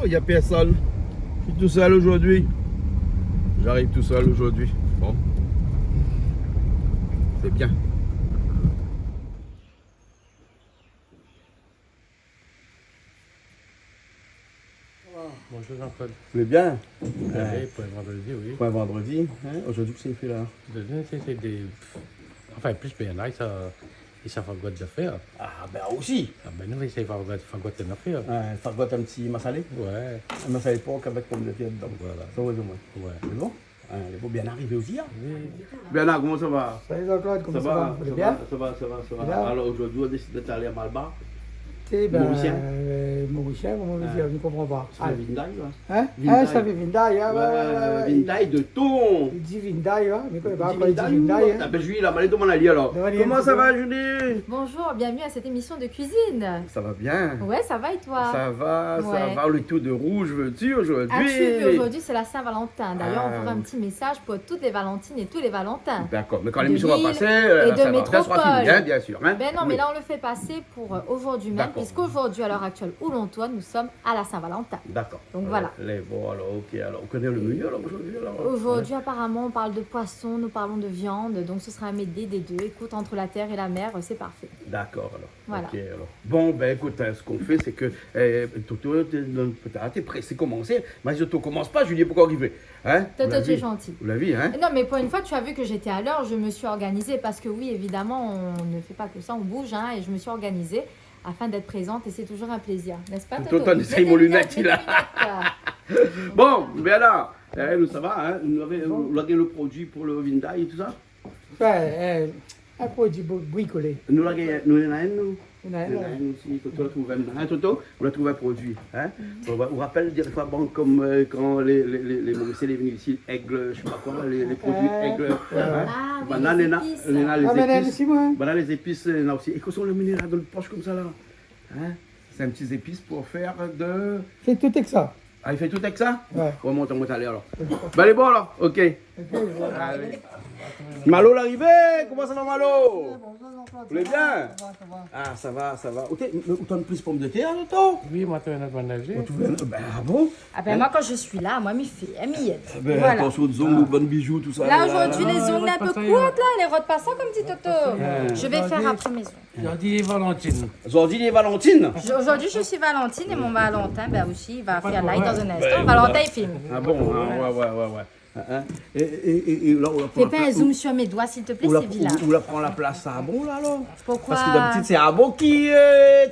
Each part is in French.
il n'y a personne. Je suis tout seul aujourd'hui. J'arrive tout seul aujourd'hui. Bon. C'est bien. Bonjour Jean-Paul. Vous allez bien? Oui, pour un vendredi, oui. Pour un vendredi. Hein? Aujourd'hui, qu'est-ce qu'il fait là? C'est des... Enfin, plus bien là, ils savent faire quoi de faire. Ah, ben aussi. Ah ben nous, ils savent faire quoi de faire. Fargot un petit massalé. Ouais, Un massalé porc avec pomme de terre dedans. voilà. Ça va de moi. Ouais. C'est bon? Il faut bien arriver aussi. Hein? Oui. Bernard, comment ça va? Salut Jean-Claude, comment ça va? Vous allez bien? Ça va. Bien. Alors aujourd'hui, on décide d'aller à Malbar. Eh ben, Mauricien. Mauricien, comment vous dire, je ne comprends pas. C'est le Vindaï, là. Hein? Vindaï. Ah, ça fait Vindaï, hein? Ouais. Vindaï de Thon. Il dit Vindaï, hein? Mais quoi, il va Dis pas dire Vindaï, hein? Ah ben Julie, il a mal de mon allié alors. Demandez Comment un ça petit va Julie? Bonjour, bienvenue à cette émission de cuisine. Ça va bien. Ouais, ça va et toi? Ça va. Ouais. Le tout de rouge, veux-tu aujourd'hui? As-tu vu, aujourd'hui c'est la Saint-Valentin. D'ailleurs, Ah. on fera un petit message pour toutes les Valentines et tous les Valentins. D'accord, mais quand De l'émission va Lille passer, et la de Saint-Valentin sera métropole. finie, hein, bien sûr. Hein? Ben non, Oui. mais là on le fait passer pour aujourd'hui même, D'accord. puisqu'aujourd'hui, à l'heure actuelle où l'on tourne, nous sommes à la Saint-Valentin. D'accord. Donc voilà. Bon, alors, ok. Alors, on connaît le menu alors aujourd'hui alors? Aujourd'hui, apparemment, on parle de poisson, nous parlons de viande, donc ce sera un mêlé des deux. Écoute, entre la terre et la mer, c'est parfait. D'accord, alors. Voilà. Ok, alors. Bon, ben écoute, ce qu'on fait, c'est que Toto, t'es pressé de commencer. Mais je ne commence pas, Julie, pourquoi arriver? Hein? Toto, tu es gentil. Vous l'avez vu, hein? Non, mais pour une fois, tu as vu que j'étais à l'heure, je me suis organisée parce que oui, évidemment, on ne fait pas que ça, on bouge, hein, et je me suis organisée afin d'être présente et c'est toujours un plaisir, n'est-ce pas, Toto? Toto, on essaye mon lunette, il a. Mets tes lunettes. Bon, bien là, nous ça va, hein? Vous avez le produit pour le Vindaï et tout ça? Ouais, un produit bricolé. Nous l'avons, nous en avons, nous. Il y en a un, Il y en a un aussi, Toto l'a trouvé un. Toto, vous l'avez trouvé un produit. Hein? On vous rappelle des fois, bon, comme quand les Mauriciens sont venus ici, aigle, je sais pas quoi, les produits aigle. Hein? Ah oui, Banane, les les épices. Ah, mais là, épices. ici, moi. Banane, les épices, il y en a aussi. Et qu'est-ce qu'on le met là dans le poche comme ça là? Hein? C'est un petit épice pour faire de. C'est tout avec ça. Ah, il fait tout avec ça? Ouais. On monte aller alors. Ben, allez, bon alors, ok. Allez. Malo l'arrivée, comment ça va Malo? Vous allez bien? Ah, ça va. Ok, mais autant de plus pommes de terre, Toto? Oui, moi, tu es notre manager. Ben, ah bon? Ah ben moi, quand je suis là, moi, m'y fait, elle m'y aide. Ben, Voilà. attention aux ongles, aux bonnes bijoux, tout ça. Là, aujourd'hui, les là, ongles un peu repasse courtes, là, les rotes pas ça, comme dit Toto. Je vais faire Vas-y. après mes ongles. Aujourd'hui, Valentine. Aujourd'hui, les Valentines. Aujourd'hui, je suis Valentine et mon Valentin, ben aussi, il va faire live dans un instant. Valentin, il filme. Ah bon, hein, ouais. Hein? Et là, on la prend. Fais pas un zoom sur mes doigts, s'il te plaît, c'est vilain. On la prend la place à bon là alors? Pourquoi? Parce que d'habitude, c'est à bon qui,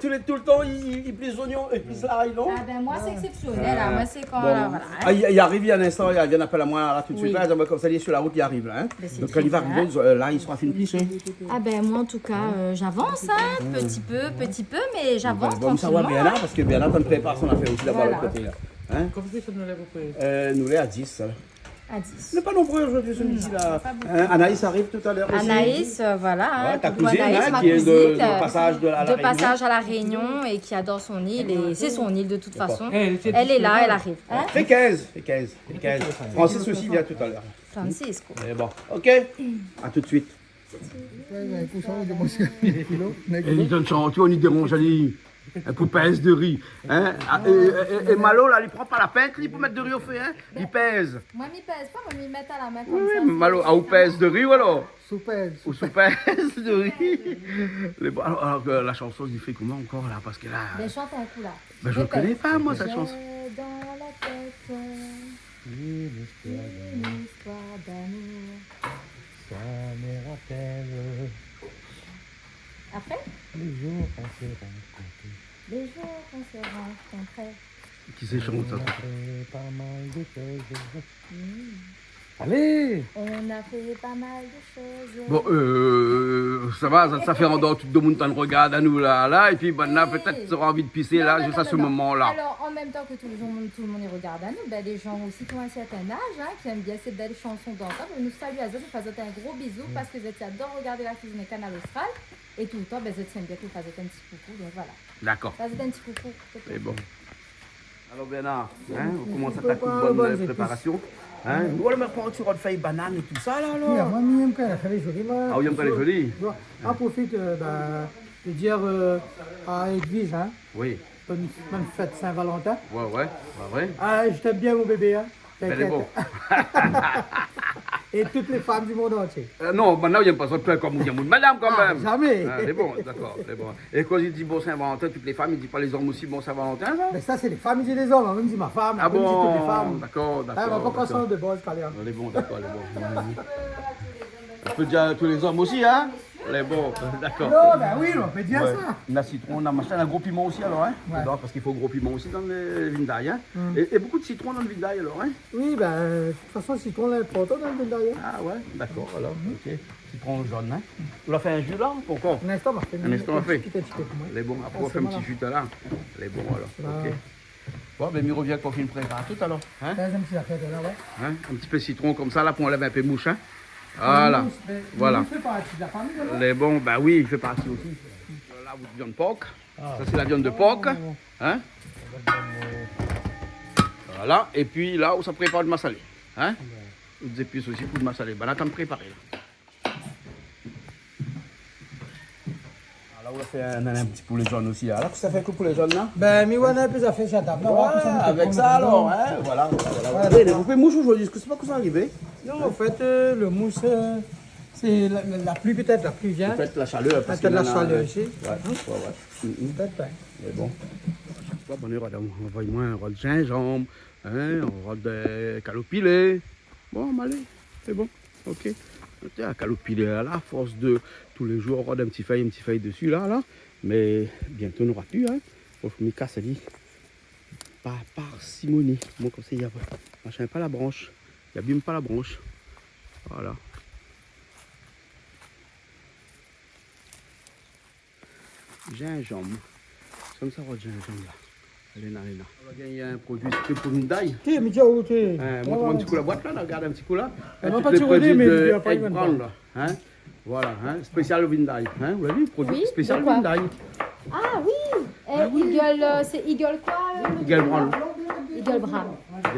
tout le temps, il plisse l'oignon et puis l'ail, non? Ah ben moi, c'est exceptionnel, là. Moi, c'est quand, Bon. là, voilà. Ah, il arrive il y a un instant, il vient d'appeler à moi là tout de suite. Oui. Là, comme ça, il est sur la route, il arrive là. Hein? Ben, c'est Donc quand il va très arriver, là, il sera fini de pisser. Ah ben moi, en tout cas, j'avance, hein, petit peu, mais j'avance Bon, ça va tranquillement. bien là, parce que bien là, on prépare son affaire aussi là-bas de Voilà. l'autre côté là. Hein? Comme tu ça nous lève au prix. Nous, les à 10. Ça. À 10. On n'est pas nombreux aujourd'hui, celui-ci là. pas beaucoup. Hein, Anaïs arrive tout à l'heure aussi. Anaïs, voilà, hein, Ouais, ta coucou cousine, Anaïs, hein, ma qui est cousine, de passage de la de Réunion. passage à la Réunion et qui adore son île et c'est son île de toute façon. Elle était Elle est là, disponible. elle arrive. Hein? Fais 15. Francis aussi vient tout à l'heure. Francisco. Mais bon, ok. À tout de suite. Et il donne son on y dérange, allez. Un peu pèse de riz. Hein? Et Malo, là, il prend pas la pinte, il peut mettre de riz au feu, hein? Il pèse. Moi, m'y pèse pas, moi, m'y met à la main Oui, comme ça. Malo, à ou pèse de riz ou alors? Super. Ou sous pèse de riz. Alors, la chanson, il fait comment encore là? Parce que là. Mais chante un coup là. Ben, je ne connais pas, moi, cette chanson. J'ai dans la tête une histoire d'amour. Ça me rappelle Après, les jours qu'on s'est rencontrés. les jours qu'on s'est rencontrés. Qui c'est chante ça? On a fait pas mal de choses. Allez! On a fait pas mal de choses. Bon, ça va, ça fait en dehors, tout le monde t'en regarde à nous là, et puis maintenant, Oui. peut-être tu auras envie de pisser là, Non, juste non, à ce non. moment-là. Alors, en même temps que tout le monde y regarde à nous, ben, les gens aussi qui ont un certain âge, hein, qui aiment bien ces belles chansons d'antan, ben, nous saluons à eux, nous faisons un gros bisou parce que vous adorent regarder la cuisine Canal Austral. Et tout le temps, ben, je tiens bien que vous fassiez un petit coucou, donc voilà. D'accord. Faites un petit coucou. C'est bon. Alors Bernard, hein, on commence à Faut ta pas toute bonne bonnes préparation. Hein? Nous, on va prendre sur une feuille banane et tout ça là Oui, alors. moi, j'aime quand elle fait les jolies. Ah oui, j'aime pas les jolies. En profite, de dire à Edwige, hein, Oui. bonne fête Saint-Valentin. Ouais. Ah, je t'aime bien, mon bébé, hein. Ben, elle est bon. Et toutes les femmes du monde entier. Non, maintenant, il n'y a pas ça de comme il y a madame quand Ah, même. jamais. Ah, c'est bon, d'accord, c'est bon. Et quand il dit bon Saint-Valentin, toutes les femmes, il ne dit pas les hommes aussi bon Saint-Valentin, ça? Mais ça, c'est les femmes, et les hommes. On me dit ma femme, Ah on me dit toutes les bon, femmes. d'accord. Ah, on va pas passer de base, Caléa. Elle est bon, d'accord, elle est bon. On peut dire tous les hommes aussi, hein? Elle est bon, d'accord. Non, ben oui, on peut dire Ouais. ça. On a citron, on a machin, un gros piment aussi alors, hein? Ouais. Dedans, parce qu'il faut gros piment aussi dans le vindaille, hein? Et beaucoup de citron dans le vindaille alors, hein? Oui, ben, de toute façon, le citron, est important dans le derrière. Ah ouais, d'accord, alors, ok. Citron jaune, hein? Tu l'as fait un jus là? Pourquoi? Un instant, on va faire Un instant, on fait. petit peu pour moi. Elle est bon, après on fait un petit jus là. Elle est bon alors, ok. Bon, ben, il revient pour qu'il me prépare tout alors, hein? C'est un petit affaire de là, ouais. Hein? Un petit peu de citron comme ça là pour enlever un peu mouche, hein? Voilà, voilà. Il fait partie de la famille, là. Elle est bon, bah oui, il fait partie aussi. Là, vous viande porc. Ça, c'est la viande de porc. Hein? Voilà, et puis là où ça prépare le massalé. Hein? Des épices aussi pour le massalé. Bah là, t'as me préparé là. Là, on a fait un petit poulet jaune aussi. Alors, qu'est-ce que ça fait que le poulet jaune là? Ben, mais on a un peu d'affaires chez la table. Voilà, avec ça alors, hein? Voilà. Vous pouvez mouche aujourd'hui, est-ce que c'est pas que ça arrivé? Non, en fait, le mousse, c'est la pluie, peut-être, la pluie vient. Faites la chaleur. Parce Peut-être que la là, chaleur ici. Ouais. Peut-être pas. Mais bon. On va moins un rôle de gingembre, hein, un rôle de calopilé. Bon, allez, c'est bon, ok. Un calopilé à la force de tous les jours, on rôde un petit feuille dessus là. Mais bientôt on n'aura plus, hein. Mika ça dit, pas parcimonie. Mon conseil, il y a machin pas la branche, il abîme pas la branche. Voilà. Gingembre. Comme ça, rôle de gingembre là. Allez là. On va gagner un produit pour une daille. Tu es, mais tu as où tu es? Montre-moi un petit coup la boîte là, regarde un petit coup là. Elle Hein, va tous pas les tirer, produits mais de il y a pas Egg une Brown, là. Hein? Voilà, hein? Spécial Vindaille. Hein? Vous l'avez vu? Produit Oui, spécial de quoi? Vindaille. Ah oui, Eagle, c'est Eagle quoi Eagle Brown. Eagle Brown.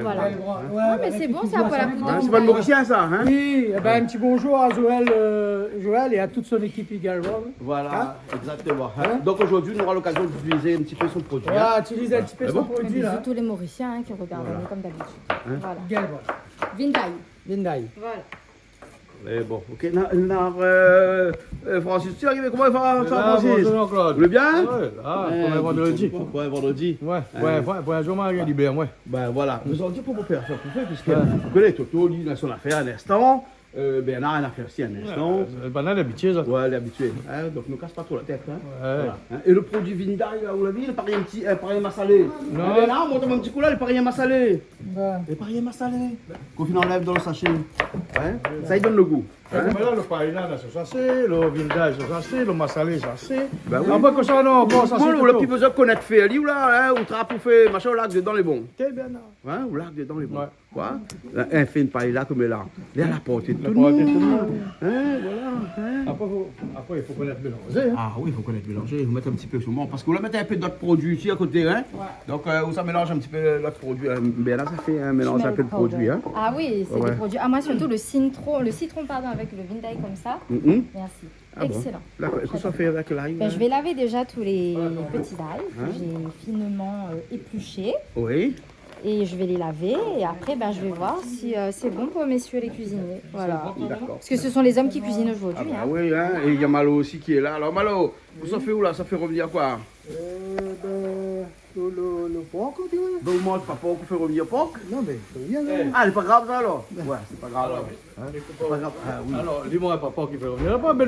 Voilà. Ouais, Ah, mais c'est bon ça pour la poudre. Hein, c'est pas le Mauricien ça, hein? Oui, eh ben, un petit bonjour à Joël et à toute son équipe Eagle Roll. Voilà, exactement. Hein? Donc aujourd'hui, on aura l'occasion d'utiliser un petit peu son produit. Hein? Voilà, utilise un petit peu Ah son bon? produit Bisous là. tous les Mauriciens qui regardent nous comme d'habitude. Voilà. Eagle Roll. Vindaille. Lindaï. Voilà. Eh bon, ok. Francis, tu es arrivé comment il va, Francis? Bonjour Claude. Vous allez bien? Ouais, là, premier vendredi. Ouais, vendredi. Ouais, un jour, je libère, ouais. Ben voilà, nous allons dire pour vous faire ça, pour faire, puisque vous connaissez Toto, lui, il a son affaire un instant, Bernard a une affaire aussi un instant. Le banane habitué, ça. Ouais, l'habitué. Hein, donc ne casse pas trop la tête. Hein. Ouais. Voilà, hein. Et le produit Vindaille, là, vous l'avez vu, il paraît un petit, paraît un massalé. Non. Ah, Bernard, montre-moi un petit coup là, il paraît un massalé. Ouais. Il paraît un massalé. Qu'on enlève dans le sachet. Hein. Ça, il donne le goût. Hein. Mais là, le parinan, c'est assez, le vindage, c'est assez, le massalé, c'est assez. Ben oui. Après que ça, non, bon, ça, c'est Moi, le plus besoin de connaître fait, lui, là, hein, ou trappe ou fait, machin, ou lac dedans les bons. T'es bien là. Hein, ou lac dedans les bons. Ouais. Quoi? Un fait une paille là comme là. Il est à la portée de tout le portée de tout le monde. monde. Hein, voilà. Hein. Après, il faut connaître mélanger. Hein. Ah oui, il faut connaître mélanger, vous mettez un petit peu sur moi, parce que vous mettez un peu d'autres produits ici à côté, hein. Donc ça mélange un petit peu l'autre produit. Ben là, ça fait un mélange un peu de produits, hein. Ah oui, c'est Ouais. des produits. Ah moi surtout le citron pardon, avec le Vindaille comme ça. Mhm. Merci. Ah bon. Excellent. D'accord, est-ce que ça fait avec l'ail? Ben, je vais laver déjà tous les petits ailes que j'ai finement épluchés Oui. et je vais les laver et après ben, je vais voir si c'est bon pour messieurs les cuisiniers. Voilà. D'accord. Parce que ce sont les hommes qui cuisinent Ah aujourd'hui. bah hein. oui, hein. Et il y a Malo aussi qui est là. Alors Malo, ça fait où là? Ça fait revenir quoi? Le porc, tu vois. Donc moi, pas porc, on fait revenir porc? Non, mais c'est bien là. Ah, c'est pas grave ça alors? Ouais, c'est pas grave alors. Hein? C'est pas grave. Ah oui. Alors, dis-moi, papa qui fait revenir là-bas, mais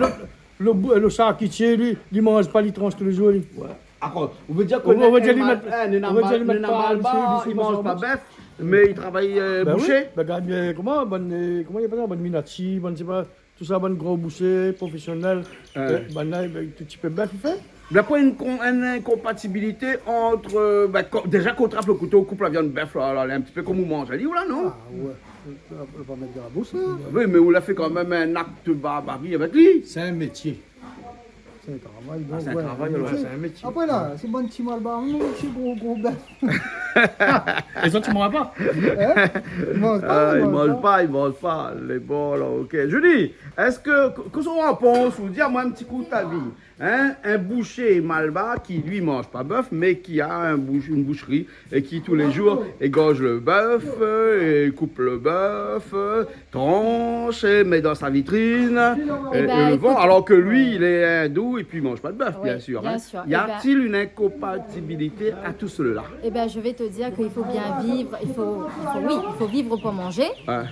le charcutier, lui, il mange pas les tranches tous les jours, lui. Ouais. D'accord. On veut dire On va dire lui mettre- il pas mange pas bœuf, mais il travaille boucher. Ben, regarde bien, comment il appelle ça, bonne minati, bonne, c'est pas, tout ça, bonne gros boucher, professionnel, tout petit peu bœuf, il fait. Il n'y a pas une incompatibilité entre. Déjà qu'on trappe le couteau, on coupe la viande bœuf, là, elle est un petit peu comme on mange. Elle dit, ou là, non? Ah ouais. On va pas mettre de la bouche là. Oui, mais on a fait quand même un acte de barbarie avec lui. C'est un métier. C'est un travail. Ah, c'est un ouais. travail, alors. C'est un métier. Après là, c'est bon petit mal barbe, c'est gros bœuf. Et ça, tu m'auras pas. Il mange pas, Ah, il mange pas. Les bons, là, ok. Julie, est-ce qu'est-ce qu'on en pense? Ou dis-moi un petit coup de ta vie. hein, un boucher malbas qui lui mange pas bœuf, mais qui a une boucherie et qui tous les jours égorge le bœuf, et coupe le bœuf, tranche, et met dans sa vitrine et le vend, alors que lui il est hindou et puis il mange pas de bœuf, Oui, bien sûr. bien Hein. sûr. Y a-t-il une incompatibilité à tout cela? Eh bien, je vais te dire qu'il faut bien vivre. Il faut vivre pour manger. Ouais.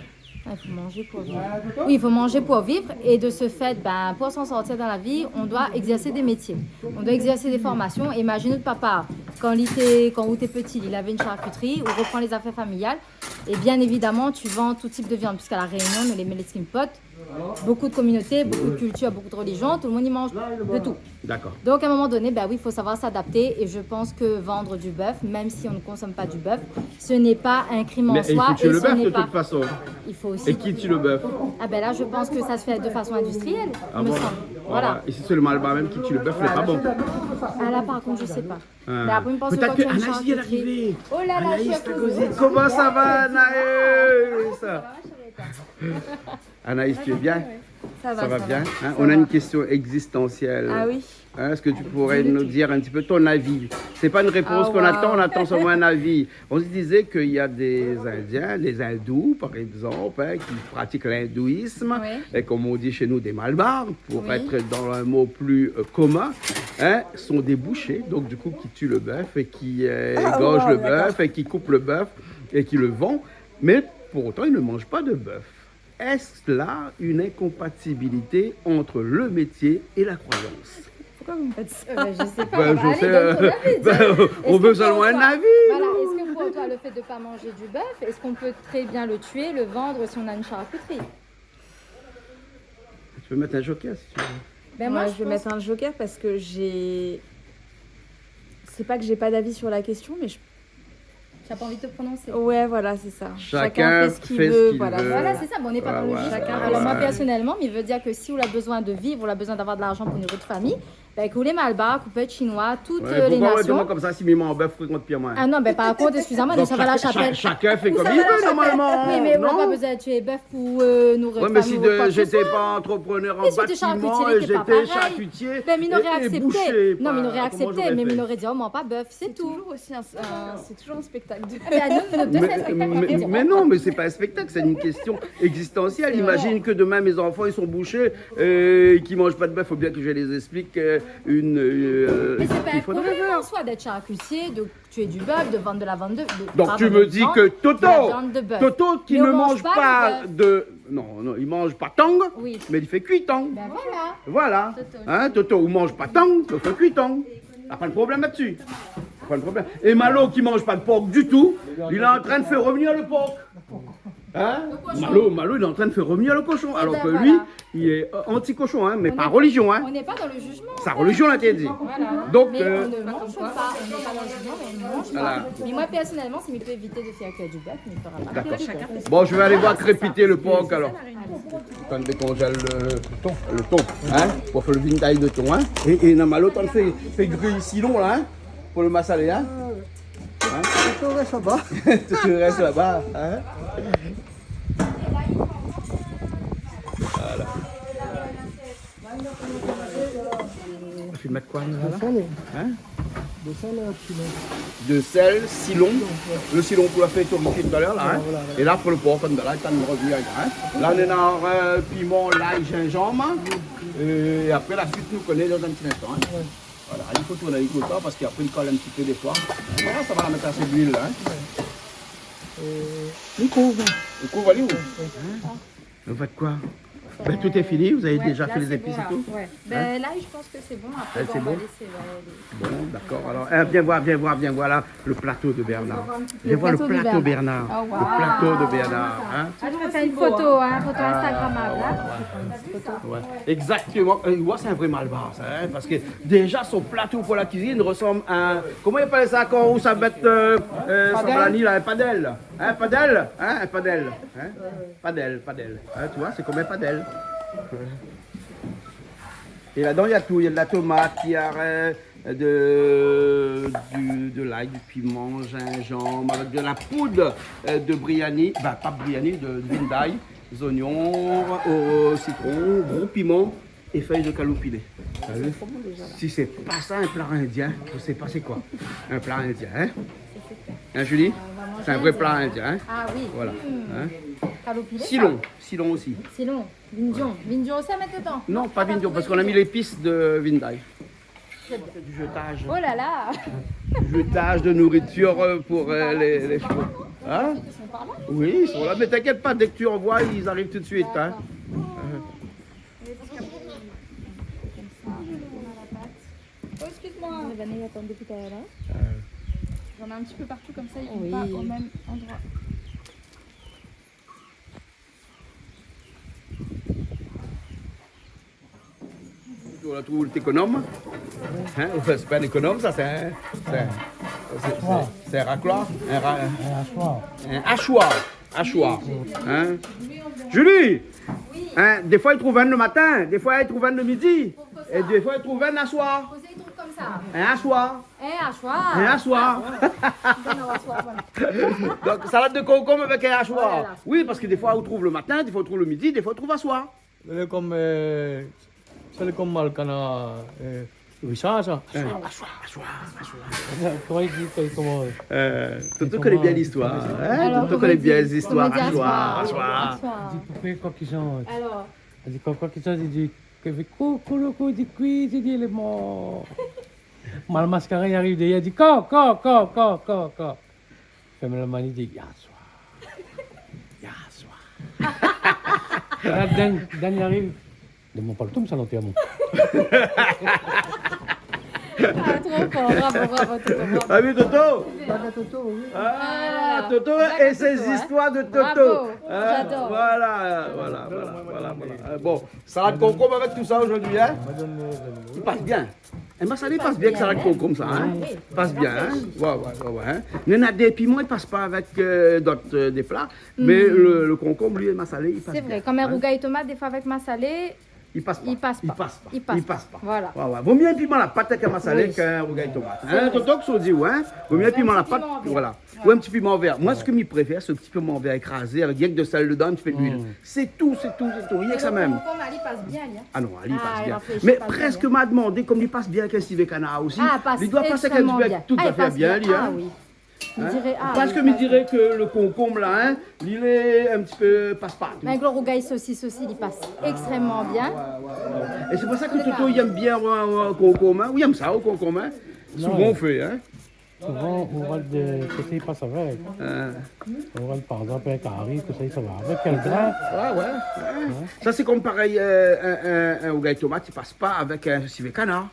Il faut manger pour vivre. Oui, il faut manger pour vivre. Et de ce fait, ben, pour s'en sortir dans la vie, on doit exercer des métiers. On doit exercer des formations. Imagine notre papa, quand il était petit, il avait une charcuterie, ou reprend les affaires familiales. Et bien évidemment, tu vends tout type de viande, puisqu'à La Réunion, nous les Meletskin Pot, beaucoup de communautés, beaucoup de cultures, beaucoup de religions, tout le monde y mange de tout. D'accord. Donc à un moment donné, ben oui, il faut savoir s'adapter et je pense que vendre du bœuf, même si on ne consomme pas du bœuf, ce n'est pas un crime en Mais il soi. faut tuer le ce bœuf n'est de pas- toute façon. Il faut aussi. Et qui tue le bœuf? Ah ben là, je pense que ça se fait de façon industrielle, Ah me bon? semble. Voilà. Et si c'est le malbas même qui tue le bœuf, il n'est pas bon. Ah là, par contre, je sais pas. Ah. Mais après, je pense que Peut-être quand que tu as une Anaïs vient charcuterie- d'arriver. Oh là là, je suis à cause. Comment ça va, Anaïs? Anaïs, tu es bien? Ça Ça va bien? Ça Hein? On a va. une question existentielle. Ah oui. Hein, est-ce que tu pourrais nous dire un petit peu ton avis? C'est pas une réponse Ah, qu'on wow. attend, on attend seulement un avis. On se disait qu'il y a des Indiens, des hindous par exemple, hein, qui pratiquent l'hindouisme, Oui. et comme on dit chez nous des malbars, pour Oui. être dans un mot plus commun, hein, sont des bouchers, donc du coup qui tuent le bœuf et qui égorgent le bœuf et qui coupent le bœuf et qui le vendent, mais pour autant ils ne mangent pas de bœuf. Est-ce là une incompatibilité entre le métier et la croyance? Pourquoi vous me faites ça Ben, je sais pas. Ben, Allez, je sais, donne ton avis, ben, dis. on Est-ce veut que seulement pour un toi- avis. Voilà, est-ce que pour toi, le fait de ne pas manger du bœuf, est-ce qu'on peut très bien le tuer, le vendre si on a une charcuterie? Tu peux mettre un joker si tu veux. Ben Moi, moi, je vais mettre un joker parce que j'ai. C'est pas que j'ai pas d'avis sur la question, mais je. Tu n'as pas envie de te prononcer. Ouais, voilà, c'est ça. Chacun fait ce qu'il fait ce veut. qu'il Voilà. veut. Voilà, c'est ça, bon, on n'est pas dans le Ouais, jugement. chacun Alors moi, ouais. personnellement, il veut dire que si on a besoin de vivre, on a besoin d'avoir de l'argent pour nourrir notre famille, ben, que les Malbars, qu'on peut être chinois, toutes Ouais, les pourquoi nations. comme ça, si Mimon en bœuf fréquente pire moins? Ah non, ben par contre, excusez-moi, nous Donc, ça va à la chapelle. chacun fait Nous, comme ça il va à la veut chapelle. normalement. Oui, mais on n'a non? pas besoin de tuer bœuf pour nourrir Ouais, notre mais si famille ou quoi que ce j'étais soit. pas entrepreneur en Mais si t'es bâtiment, charcutier, et t'es pas j'étais pareil. charcutier Ben, mais il aurait et accepté. boucher. Non, mais il aurait Comment accepté, j'aurais mais fait il aurait dit, oh, moi, pas bœuf, c'est tout. Toujours aussi c'est toujours un spectacle. Ah, ben, nous, notre deux, c'est un spectacle. Mais non, mais c'est pas un spectacle, c'est une question existentielle. Imagine que demain mes enfants ils sont bouchés et qu'ils mangent pas de bœuf, faut bien que je les explique Mais c'est pas un il faudrait problème faire. en soi d'être charcutier, de tuer du bœuf, de vendre de la viande de Donc pardon, tu me de dis vendre que de Toto, la viande de bœuf. Toto qui Mais ne on mange mange pas pas de de... Non, non, il mange pas tang, Oui. mais il fait cuitang. Ben voilà. Voilà. Toto. Hein, Toto, ou mange pas tang, il fait cuitang. T'as pas de problème là-dessus. Pas de problème. Et Malo qui mange pas de porc du tout, il est en train de faire revenir le porc. Hein? Malo, il est en train de faire revenir le cochon. Alors ben que voilà. lui, il est anti-cochon, hein, mais On par est- religion. Hein. On n'est pas dans le jugement. Sa religion l'interdit. Voilà. Donc, mais on ne mange pas, on n'est pas dans le jugement, mais on ne mange Voilà. pas. Mais moi, personnellement, s'il peut éviter de faire que du bœuf, il ne fera pas. D'accord. Bon, je vais aller voir crépiter le porc alors. Quand on décongèle le thon, hein, pour faire le vinaigre de thon, hein. Et Malo, t'en fait griller si long là, hein, pour le massaler, hein. Tout reste là-bas. Tout le reste là-bas, hein. Voilà. Tu veux mettre quoi là? Hein? De sel, Silon, le Silon qu'on a fait torréfier tout à l'heure là, hein. Et là pour le porc comme là, il t'en revient, hein. Là on est dans piment, l'ail, gingembre, et après la suite nous connaît dans un petit instant. Hein. Voilà, il faut tourner tout le temps parce qu'après il colle un petit peu des fois. Voilà, ça va la mettre assez d'huile là. Hein. Il couvre. Le coup, allez où? Hein? Vous faites quoi? Ben, tout est fini, vous avez déjà fait les épices et tout? Ouais. Ben, là, je pense que c'est bon. Après, Ouais, c'est on va bon. laisser. Bon, d'accord. Alors, viens voir là, le plateau de Bernard. Viens voir le plateau de plateau Bernard. Bernard. Oh, wow. Le plateau de Bernard. Hein? Ah, je vais faire une photo, hein, photo Instagrammable. Hein. Ouais. Exactement. Ouais, c'est un vrai malbar, ça, hein, parce que déjà son plateau pour la cuisine ressemble à un... Comment il appelle ça quand on ça met là, un padel. Un padel, hein, un padel. Hein? Padel. Hein, tu vois, c'est comme un padel. Et là-dedans, il y a tout. Il y a de la tomate, il y a de l'ail, du piment, gingembre, avec de la poudre de briani, pas briani, de vin d'ail, des oignons, au citron, gros piment, et feuilles de calopilé. T'as vu? Si c'est pas ça un plat indien, je sais pas c'est quoi. Un plat indien, hein? Hein, Julie? C'est un vrai plat indien, hein? Ah oui. Voilà. Hein? Calopilé, Silon, Silon aussi. Silon. Vindion. Vindion aussi à mettre dedans. Non, pas Vindion, parce qu'on a mis l'épice de Vindai. C'est du jetage. Oh là là. Du jetage de nourriture pour les chevaux. Hein? Ils sont par là. Oui, ils sont là, mais t'inquiète pas, dès que tu envoies, ils arrivent tout de suite. Hein? Oh, excuse-moi. Vanille attend depuis tout à l'heure. J'en ai un petit peu partout comme ça, ils Oui. vont pas au même endroit. On a trouvé l'économe. Hein? Enfin, c'est pas un économe, ça, c'est un racloir. Un hachoir. Hachoir. Hein? Julie! Hein? Des fois, ils trouvent un le matin, des fois, ils trouvent un le midi, et des fois, ils trouvent un soir. Vous avez trouvé comme ça. Un hachoir. Un hachoir. Un hachoir. Donne un hachoir, voilà. Donc, salade de concombre avec un hachoir. Voilà. Oui, parce que des fois, on trouve le matin, des fois, on trouve le midi, des fois, on trouve un soir. C'est comme Malcana. Richard, ça. Comment il dit comment Toto connaît bien l'histoire. Hein? Alors, Toto comment connaît il bien dit? les histoires. Comment il dit Hachoir, hachoir? hachoir. Il dit pourquoi quoi qu'ils sont. Alors, Il dit quoi qu'ils sont, il dit que coucou le coup dit cuit, il dit il est mort. Mal mascaré il arrive, il dit co. Fait le mani dit ya soir. Dan il arrive. Demande pas le tom, ça l'enterre. ah, trop fort. Bravo, Toto. Bravo. Ah oui, Toto? Toto, oui. Ah, Toto Voilà, et ses Toto, hein. histoires de Toto. Bravo, Hein? j'adore. Voilà. Bon, salade concombre avec tout ça aujourd'hui, hein? Il passe bien. Un massalé passe bien que salade concombre, ça, hein? Oui. Il passe bien, hein? Ouais. Hein? Il y en a des piments, ils passent pas avec d'autres des plats, mais le concombre, lui, le massalé, il passe C'est bien. vrai, comme un hein? rougail tomate, des fois avec ma salée, Il passe pas. il passe pas. Il passe pas. Voilà. Ouais. Vaut mieux un piment à la pâte avec un massalé Oui. qu'un rougail tomate. Hein, Toto, que ça dit, ouais. Vaut mieux un piment à la petit pâte, piment vert. voilà. Ou un petit piment vert. Moi, ce que je préfère, c'est un petit piment vert écrasé avec rien que de sel dedans, un petit peu d'huile. C'est tout. Rien que ça même. Comme Ali passe bien, lui. Hein. Ah non, Ali Ah, passe il bien. en fait, je Mais passe presque bien. m'a demandé, comme il passe bien avec un civet canard aussi. Ah, passe il doit passer avec un extrêmement civet bien. tout Ah, à il fait passe bien, bien. lui. Ah Hein. oui. Je Hein. dirais, ah, Parce oui, que il je passe dirais que le concombre là, hein, il est un petit peu passe-partout. bien. Avec le rougail saucisse aussi, il passe extrêmement bien. Et c'est pour ça que Toto il aime bien un concombre. Hein. Oui, il aime ça au concombre. Hein. Souvent on fait. Hein. Souvent, on va de côté, il passe avec. On va par exemple avec Harry, tout ça, ça va. Avec quel grain? Ouais. Ça c'est comme pareil, un rougail tomate, il passe pas avec un civet canard.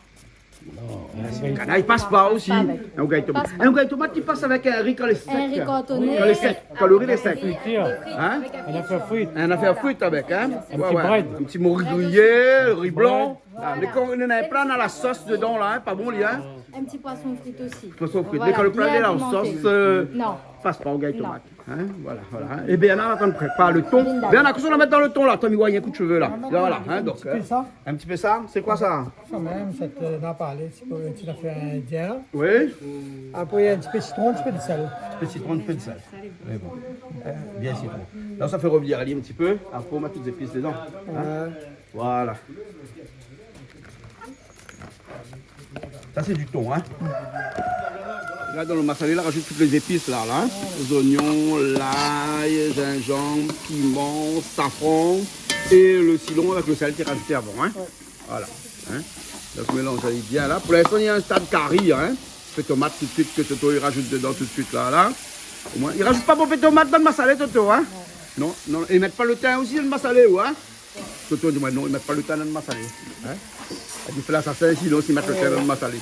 Non, Canard, il passe pas aussi. Pas avec. Un rougail tomate. Passe pas. Un rougail tomate, il passe avec un riz quand il est sec. Un riz cantonné. Quand il est sec. Quand le riz est sec. friture. Hein? On a fait frites. Un affaire fruit avec, hein? Un petit bread. Un petit morue grillé, le riz blanc. Ah, mais quand on en a plein dans la sauce dedans, là, hein, pas bon, lui, hein? Un petit poisson frit aussi. Poisson frit. Voilà, Dès que le plat bien est là en pimenté. sauce, Non. passe pas au gars Non. tomate. Hein? Voilà. Hein? Et bien, là, on prépare le thon. Bien, on a qu'on la mettre dans le thon, là. Tommy, il y a un coup de cheveux, là. Voilà, hein, donc. C'est ça, Un petit peu ça. C'est quoi ça? ça même, c'est d'en parler, c'est une petite affaire indienne. Oui. Après, un petit peu de citron, un petit peu de sel. Un peu de citron, un peu de sel. Mais bon. Bien citron. Là, ça fait revenir Ali un petit peu. Après, on met toutes les épices dedans. Hein? Voilà. Ça, c'est du thon, hein? Là, dans le massalé, là, rajoute toutes les épices, là. Hein? Les oignons, l'ail, gingembre, piment, safran et le citron avec le sel qui est rajouté avant, hein? Voilà. Hein? Donc, mélange bien, là. Pour l'instant, il y a un stade curry, hein? Fait tomate tout de suite, que Toto, il rajoute dedans tout de suite, là. Au moins, il rajoute pas beaucoup de tomates dans le massalé, Toto, hein? Non. Et ils mettent pas le thym aussi dans le massalé, ou hein? Toto dit, moi, non, ils mettent pas le thym dans le massalé. Hein? Il fait l'assassin, sinon, ils mettent le thym dans le massalé.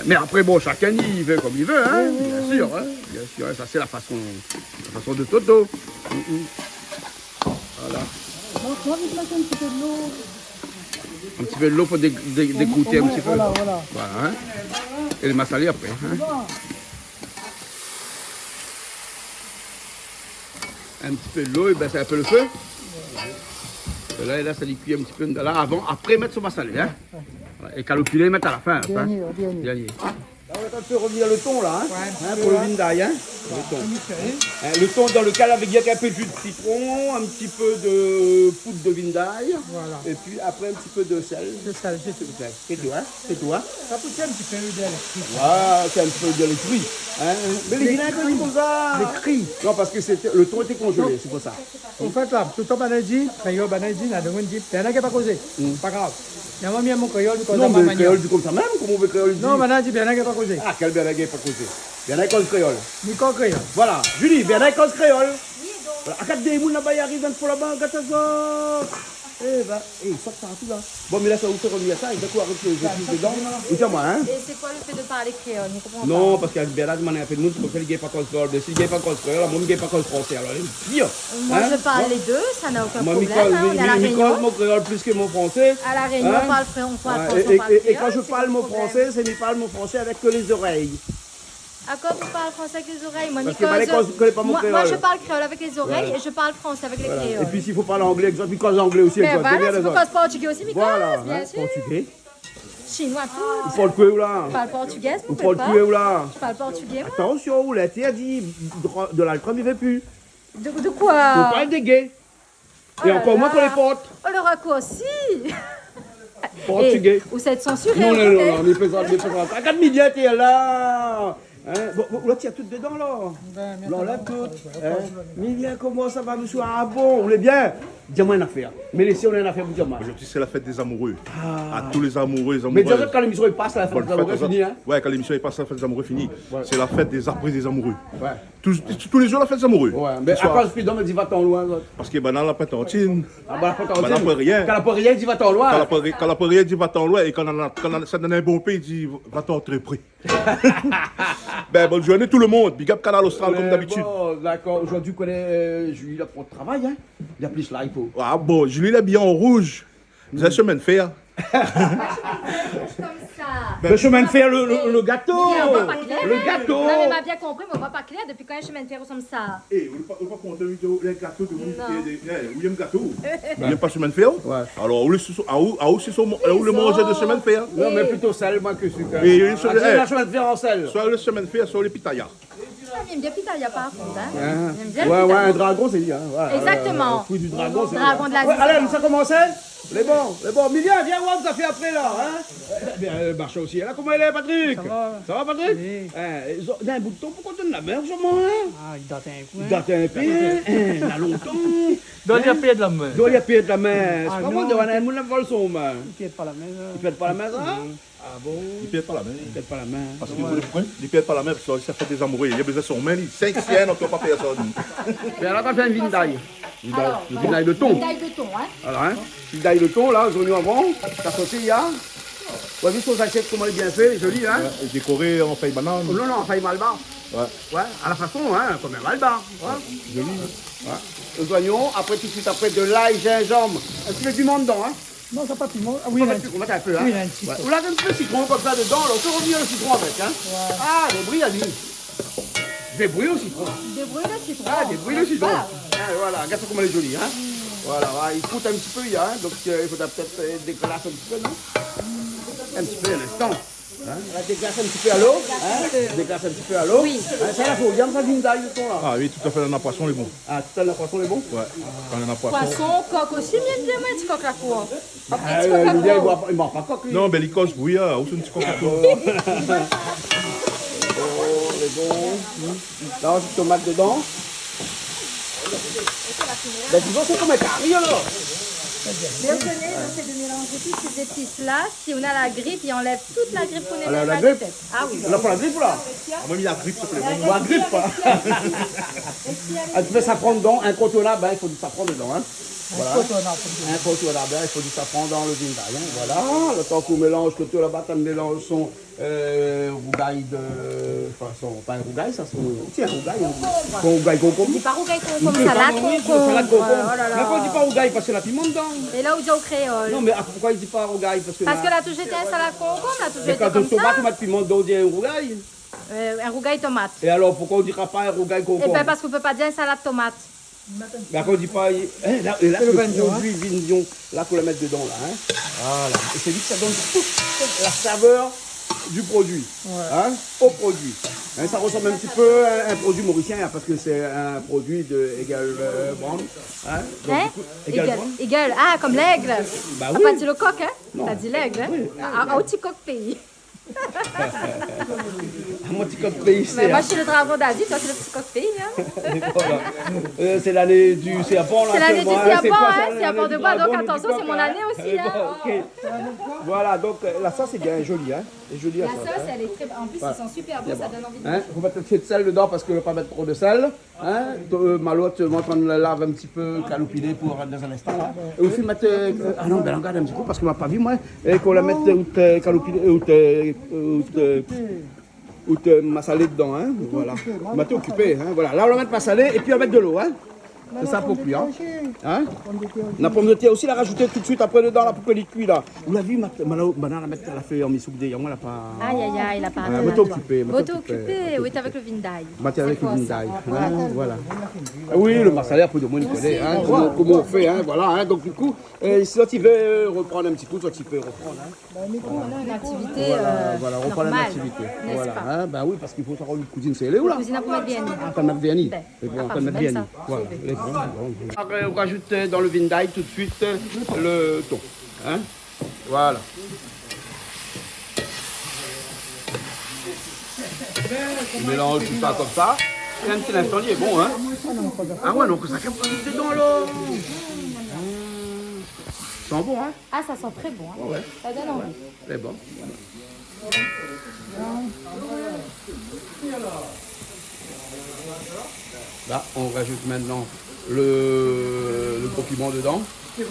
Mais après, bon, chacun il fait comme il veut, hein, bien sûr, hein, ça c'est la façon de Toto. Voilà. Moi, je mets un petit peu de l'eau. Un petit peu de l'eau pour découter un petit peu. Voilà. Voilà, hein. Et le massalé après. Hein. Un petit peu de l'eau, et ben c'est un peu le feu. Et là, ça lui cuit un petit peu de là avant, après mettre son massalé, hein. Voilà. Et calopilé, mettre à la fin. Hein. Dernier. Là, on va un peu revenir le thon là, hein, pour le vindai, hein. Le thon dans le cas avec un peu de jus de citron, un petit peu de poudre de vin d'ail, Voilà. et puis après un petit peu de sel. C'est ça, c'est tout. C'est tout, hein? C'est tout, hein? Ça pousse un petit peu d'électrique. Voilà, c'est un peu de l'électrique. Hein? Mais les vilains comme comme ça. Les cris. Non, parce que le thon était congelé, c'est pour ça. Au fait, là, tout le temps, banadi, créole, banadi, là, donc on dit, il y en a qui n'ont pas causé. Pas grave. Il y a même mon créole, du Non, mais le créole dit comme ça même, comment on veut créole dit? Non, banadi, il y en a qui n'ont pas causé. Ah, quel bien la pas causé. Bien la cause créole. Nico créole. Voilà, Julie, bien la cause créole. Voilà, à 4 des moules là-bas, il arrive dans le là-bas, gâte ça. Eh ben, sort partout là. Bon, mais là, ça vous fait revenir ça, et d'un coup, arrête que je suis dedans. Écoutez-moi, hein. Et c'est quoi le fait de parler créole? Je comprends Non, pas. parce qu'avec Bernard, il m'a fait de nous, c'est comme ça, il n'y a pas cause créole. Si il n'y a pas cause créole, moi, il n'y a pas cause français. Alors, il dire. Moi, je parle les deux, ça n'a aucun Moi, problème. Hein, on est à la je Réunion. mon créole plus que mon français. À la Réunion, Hein? on parle français, on parle Ouais, français, on parle et créole, quand je c'est parle pas mon le problème. français, c'est je parle mon français avec que les oreilles. À quoi vous parlez français avec les oreilles? Moi, Parce que Malek, on ne connaît pas mon moi, créole. je parle créole avec les oreilles et je parle français avec les Voilà. créoles. Et puis s'il faut parler anglais, exemple, il cause anglais aussi. Mais exemple, c'est voilà, bien tu peux les cause autres. portugais aussi, mais Voilà, cause, bien hein, sûr. portugais. Chinois, tout. Vous parlez quoi ou là? Je parle portugais, Vous mon père. parlez quoi ou là? Je parle portugais, moi. Attention, vous l'avez dit, de l'alcool, il ne fait plus. De Vous quoi? parlez des gays. Oh Et là encore moins là. qu'on les porte. Oh, le raccourci. Portugais. Ou c'est censuré. Non, non, ok? non, on est pesant, on est pesant. À 4 millions, t'es là. Hein? Bon, là, tu as tout dedans, là. Là, on l'a tout. Hein? Milia, comment ça va, monsieur? Ah bon, on est bien. Dis-moi une affaire. Mais laissez, on a une affaire pour dire moi. Aujourd'hui, c'est la fête des amoureux. À tous les amoureux, les Mais amoureux. déjà, quand l'émission il passe, la fête Bonne des amoureux fête aux fini, hein? Ouais, quand l'émission est passée, la fête des amoureux finie. C'est la fête des après des amoureux. Ouais. Tous les jours, la fête des amoureux. Ouais, mais Ce soir. après, je suis dans me dit va-t'en loin. Parce que ben, dans la pétantine, Ah, bah, la Bah, là, pour rien. Quand la pour rien, dit va-t'en loin. quand la poirier dit va-t'en loin et quand ça donne un bon pays, il dit va-t'en très près. Ben, bonne journée tout le monde. Big up Canal Austral comme d'habitude. Bon, d'accord. Aujourd'hui, on connaît Julie là pour le travail, hein? Il y a plus là, il faut. Ah bon, Julie l'habillé en rouge. Vous avez chemin de fer. Comme ça. Le chemin de fer, le gâteau. Mais on voit pas clair. Le hein. gâteau. Non, mais m'a bien compris, mais on voit pas clair depuis quand un chemin de fer ressemble ça. Eh, on va pas compter les gâteaux de vous. Non. William Gâteau. William pas chemin de fer. Ouais. Alors, où le manger de chemin de fer? Non, mais plutôt sel, moi, que sucre. Et Ah, c'est la chemin de fer en sel. Soit le chemin de fer, soit les pitaya. Ah, il aime bien Pitaya par contre. Hein. Hein? Il aime bien le Ouais, ouais, pitaya. un dragon, c'est dit. Hein. Voilà, Exactement. Le fruit du dragon, c'est Dragon de la ouais, vie. allez, ça commençait. Les bons. Milia, viens voir ce que ça fait après, là. Hein? Bien, elle marche aussi. Là, comment elle est, Patrick? Ça va, Patrick? Oui. Ils ont un bout de temps, pourquoi tu donnes la mer, sûrement, hein? Ah, il date un coup. Il date un peu, hein? Il y a longtemps. Donne la paix de la main. Doit y a pied de la main. Ah, C'est pas bon non. de voir un moulin vol son main. Il ne pas la main. Il pète pas la main, ça? Ah bon? Il pète pas la main. Il pète pas la main. Parce que il pète pas la main, parce que ça fait des amoureux. Il a besoin de son main, 5 siennes, on ne peut pas personne. Mais alors, t'as fait un vin d'ail. Alors, Le vin d'ail de thon. taille de thon, hein. Alors, hein? Vin d'ail de thon, là, oignon avant. T'as sauté, il y a. Ouais, vu son assiette, comment elle est bien fait, joli, hein? Et décoré en feuille banane. Oh, non, non, faille malbar. Ouais. Ouais, à la façon, hein, comme un malbar. Ouais. Joli. Ouais. Les oignons, après, tout de suite, après, de l'ail, gingembre. Un petit peu de piment dedans, hein? Non, ça pas piment. Ah oui, On il a va un on va mettre un peu, hein? Oui, il a un petit Ouais. peu. On l'a un petit peu de citron comme ça dedans, là. On peut revenir le citron avec, hein? Ah, des bruits à lui. Des bruits au citron. Débrouille le citron. Ah, des bruits le citron. Ah. Ah, voilà, regarde comment elle est jolie, hein? Voilà, ouais, il coûte un petit peu, il y a, hein? Donc il faudra peut-être déclasser un petit peu, non? Un petit peu, un instant. Hein? On va déclasser un petit peu à l'eau. Hein? Déclasser un petit peu à l'eau. Oui. Hein, ça, là, faut regarder ça d'une taille, le thon, là. Ah oui, tout à fait, dans la poisson, les bons. Ah, tout à l'heure, le poisson est bon? Ouais, quand on a poisson. Poisson, coq aussi, bien, un petit coq la cour. Un Ah, petit coq la le gars, cour. il mange pas coq, lui. Non, mais l'icos bouillard, où c'est un petit coqueton. Oh, c'est bon. Là, j'ai tomate dedans. Ben, tu vois, c'est comme un carré, là. Mais vous connaissez, c'est de mélanger toutes ces épices-là. Si on a la grippe, il enlève toute la grippe qu'on est Alors, dans la la grippe? tête. Ah oui. On a pas la grippe, là? On m'a mis la grippe, s'il te plaît. On va la grippe, quoi. Ah, tu mets safran dedans, incontournable, hein, il faut du safran dedans, hein. Voilà. Incontournable, il faut du safran dans le vin d'ail, hein. Voilà, le temps qu'on mélange, que tout là-bas, tu mélanges son rougail de... Enfin, pas un rougail, ça, c'est un rougail, hein. Son rougail concombre. C'est pas rougail comme salade concombre. Salade concombre. Oh là là. Mais pourquoi il dit pas rougail? Parce qu'il y a la piment dedans. Et là où il dit au créole. Non, mais pourquoi il dit pas rougail? Parce que Parce que là, toujours été un salade concombre, là, toujours mais été quand comme on tomate, ça. on met de piment dedans, on dit un rougail. Un rougail tomate. Et alors, pourquoi on ne dira pas un rougail Et concombre? bien parce qu'on peut pas dire un salade tomate. Ben, quand on dit pas. Là, et là le c'est le vignon, produit vignon, là, qu'on la mettre dedans, là. Hein. Voilà. Et c'est lui que ça donne toute la saveur du produit. Hein, au produit. Hein, ça ressemble un petit peu à un produit mauricien, hein, parce que c'est un produit de Egal Brand. Hein, donc, Hein? du coup, Egal Eagle. Brand. Eagle. Ah, comme l'aigle. Bah T'as oui. pas dit le coq, hein? T'as dit l'aigle, hein? Au petit coq pays. Mon petit coq pays, Mais c'est. moi, je suis le dragon d'Asie, toi, c'est le petit coq pays, hein? Voilà. C'est l'année du serpent. là, C'est l'année du actuellement, hein, serpent, quoi, hein? c'est Serpent l'année de du bois, donc dragon, du attention, coq, c'est mon hein. année aussi, hein? Bon, ok. Voilà, donc là, ça c'est bien joli, hein. C'est joli La à ça. sauce, elle est très. En plus, ils sont super beaux, ça donne envie de Hein, faut mettre un petit peu de sel dedans parce qu'on ne veut pas mettre trop de sel. Hein. Malo, tu vas en le lave un petit peu, caloupiner pour dans un instant. Là. Et aussi mettre. Ah non, ben regarde un petit coup parce qu'on m'a pas vu moi. Et qu'on la mette caloupiner ou te massaler dedans. Hein. Voilà. On va t'occuper. Hein. Voilà. Là, on va mettre massaler et puis on va mettre de l'eau. Hein. C'est ça pour cuire. Hein. La pomme de terre aussi, la rajouter tout de suite après dedans là, pour que les cuit là. Vous l'avez vu, Malo, la mettre à la feuille en misouk d'ailleurs. Moi, elle a pas. Aïe, aïe, aïe, il a pas Ouais, raté. mais t'es occupé, mais t'es T'es occupé, oui, t'es avec le Vindai. Matin avec C'est le quoi, Vindai. ça? Hein, voilà. Ah oui, le marsalaire, pour de moins, il connaît. Hein, comment on fait. Hein, voilà. Hein, donc, du coup, soit il veut reprendre un petit coup, soit il peut reprendre. Hein. Une activité Voilà, reprendre une normale, activité. n'est-ce Voilà. pas? Hein, ben oui, parce qu'il faut savoir une cuisine, c'est où là? Cuisine à mettre bien. Ah, t'en as bien mis. Ben, C'est bon, ah, t'en as même bien ça, mis. Voilà. sauvé. Les bons. On rajoute dans le Vindai tout de suite le thon. Hein? Voilà. On mélange tout ça comme ça. Et un petit instant, il est bon, hein? Ah ouais, donc ça capte dedans là. Ça sent bon, hein? Ah, ça sent très bon. Hein. Ouais, Ça donne envie. c'est bon. Là, on rajoute maintenant le gros piment dedans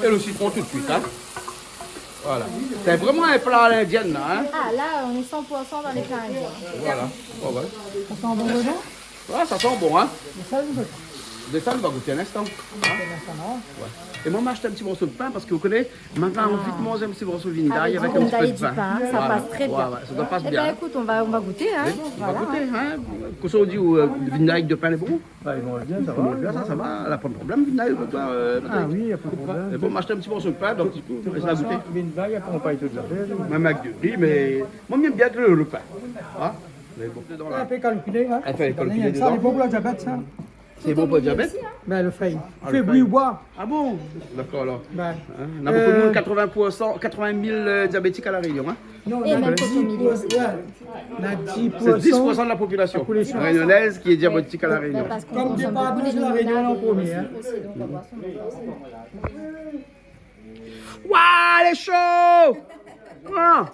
et le citron tout de suite. Hein. Voilà. C'est vraiment un plat à l'indienne, là. Hein. Ah, là, on est 100% dans les plats indiens. Voilà. Oh, ouais. Ça sent bon dedans. Ouais, ça sent bon, hein. Ça, je veux. De ça, on va goûter un instant. Ouais. Et moi, m'acheter un petit morceau de pain parce que vous connaissez, maintenant, on vite manger un petit morceau de Vindai avec un petit peu Vindai de du pain. pain, ça Voilà. passe très bien. Ouais, ouais, ça passe Eh bien. ben, écoute, on va goûter, hein. Oui, on va Voilà, goûter, hein. hein. Qu'est-ce qu'on dit, Vindai avec de pain, est bon? Ah, ils mangent bien, ça Ça va. va, bien, ça va. Elle n'a pas de problème, Vindai, toi. Ah oui, il n'y a pas de problème. Et bon, m'acheter un petit morceau de pain, donc du coup, on va goûter. Vindai accompagne toute l'affaire. Même avec du riz, mais moi, j'aime bien que le pain. Hein? Mais bon, c'est dans Un la... peu calculé, hein. Elle fait calculer Ça, il dedans. est bon pour le diabète, ça. C'est bon pour le diabète? Ben, le feuille. Ah, Fait le bruit feuille. ou boire. Ah bon? D'accord, alors. Ben, Hein? On a beaucoup de monde, 80 000 diabétiques à La Réunion. Hein? non, Et on a même 10%, Cotomili aussi. ouais. On a 10%. C'est 10% de la population réunionnaise qui est diabétique à La Réunion. Parce qu'on Comme consomme départ, beaucoup les la Réunion en limonades premier, et hein. aussi, donc la boisson, donc aussi. Waouh, elle est chaud! Waouh!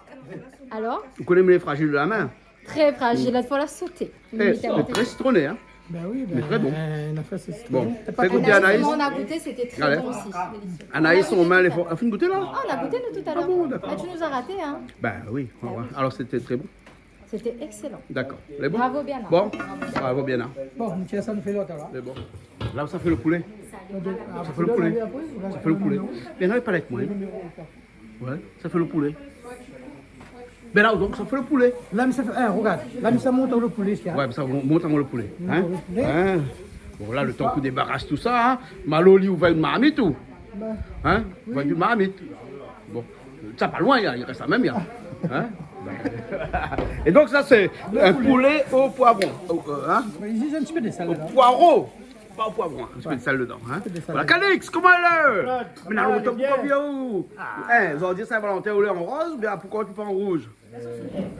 Alors, Vous connaissez les fragiles de la main? très fragile, il faut la sauter. C'est très citronné, hein? Ben oui, ben, Mais très bon. on a fait ce Bon, C'est pas fais goûter Anaïs. On a goûté, c'était très Allez. bon aussi. Délicieux. Anaïs, on met les... Elle fait une goûter là? Ah, on a goûté nous tout à l'heure. bon, d'accord. Ah, tu nous as raté, hein. Ben oui, on va voir. Alors c'était très bon. C'était excellent. D'accord. C'est bon? Bravo, Biana. Bon? Bravo, bien. Hein? Bon, tiens, ça nous fait l'autre, là. C'est bon. Là où ça fait le poulet? Ça fait le poulet. Ça fait le poulet. Bien là, il paraît avec moi. Hein? Ouais, ça fait le poulet. Ben là, donc ça fait le poulet. Là, ça fait, regarde, là, ça monte le poulet, là. Ouais, ça monte à moi le poulet. Hein? le poulet. Hein? Bon, là, le temps qu'on débarrasse tout ça, hein? Malo, lui, ouvre une marmite ou? Hein? Ouvre une marmite. Bon, ça pas loin, il reste la même, il y a. Hein? Et donc, ça, c'est un poulet au poivron. Hein? Ici, j'ai un petit peu de sel, Au là. poireau. Pas au poivron, un petit peu de sel dedans. Hein? Voilà, Calix, comment elle est? Mais là, on top pas bien où? Hein, vous allez dire Saint-Valentin au lait en rose ou bien pourquoi tu pas en rouge?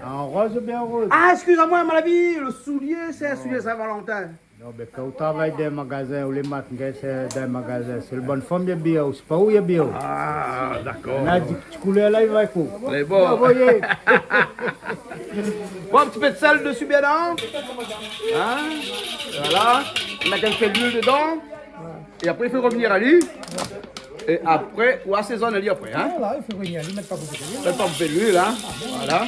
En rose ou bien en rose? Ah, excusez-moi, à mon avis, le soulier, c'est un soulier Saint-Valentin. Non, mais quand on travaille dans les magasins ou les magasins, c'est dans les magasins. C'est le bonne forme de bio, c'est pas où il y a bio. Ah, d'accord. On a dit que tu coulais là, il va être C'est bon. Vous voyez? Bon, un petit peu de sel dessus, bien là. Hein? Voilà. On a quelques l'huile dedans. Et après, il faut revenir à lui. Et après, ou assaisonner lui après. Hein? Là, il faut venir, il met pas beaucoup de l'huile. Faites pas couper l'huile, hein? Voilà.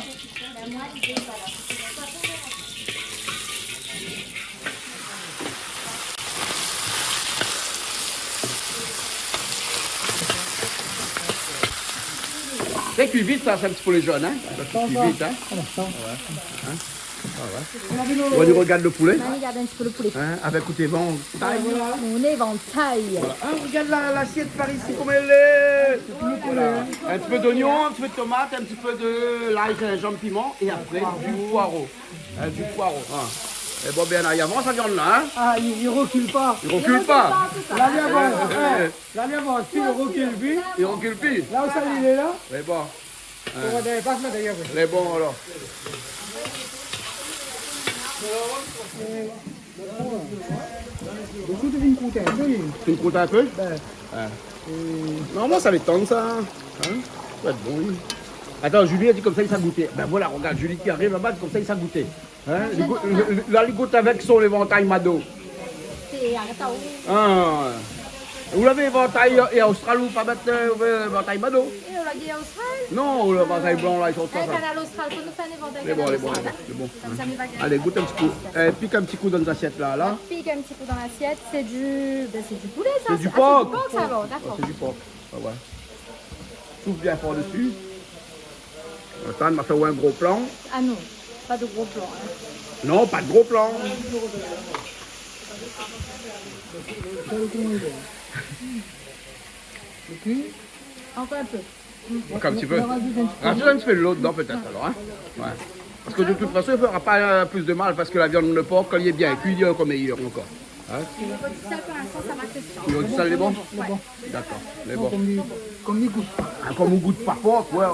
C'est cuit vite, ça, c'est un petit peu les jaunes, hein? Ça cuit vite, hein? On y regarde le poulet, On regarde un petit peu le poulet. hein? Avec écoutez, bon, taille. Mon éventail. Ah, regarde l'assiette par ici, comme elle est. Un petit peu d'oignon, un petit peu de tomate, un petit peu de l'ail, gingembre, piment, et après du poireau. Du poireau. Hein. Et bon, bien, là, il avance sa viande là, hein. Ah, il recule pas. Il recule pas. Là, il avance. Là, il avance. Si il recule plus, Il recule plus. là où ça, il est là, Mais bon, on va pas se mettre à gaffe. les bons alors. Beaucoup de vignes coûtent un peu. Tu me comptes un peu? Ben, Normalement, ça m'étonne ça. Hein? Ça va être bon, oui. Attends, Julie a dit comme ça, il s'est goûté. Ben voilà, regarde, Julie qui arrive là-bas, comme ça, il s'est goûté. Hein? Là, il goûte avec son éventail Mado. C'est arrête à où? Ah. Vous l'avez éventail et Austral, vous pas mettre éventail Mado? Et on l'a dit à Australie. Non, ou l'éventail blanc là, ils sont Eh, ça. Canal Austral, faut nous faire un éventail. C'est bon, Canal c'est bon, Austral. c'est bon. Comme ça, m'y va gagner. Allez, goûte un petit coup. Pique un petit coup dans les assiettes là. Pique un petit peu dans l'assiette, c'est du... Ben, c'est du poulet ça. C'est du Ah, porc. c'est du porc, ça va, d'accord. C'est du porc. Ah ouais. Souffle bien fort dessus. Attends, il m'a fait un gros plan. Ah non, pas de gros plan. Hein. Non, pas de gros plan. Encore un peu. Encore un petit peu. Rajoute un petit peu de l'eau dedans peut-être alors. Hein? Ouais. Parce que de toute façon, il ne fera pas plus de mal parce que la viande de porc, quand il est bien cuit, il est encore meilleur encore. Hein? Il faut du sel pour l'instant, ça va question. Tu veux du sel, les bons? D'accord, les bons. Comme on goûte pas porc, ouais.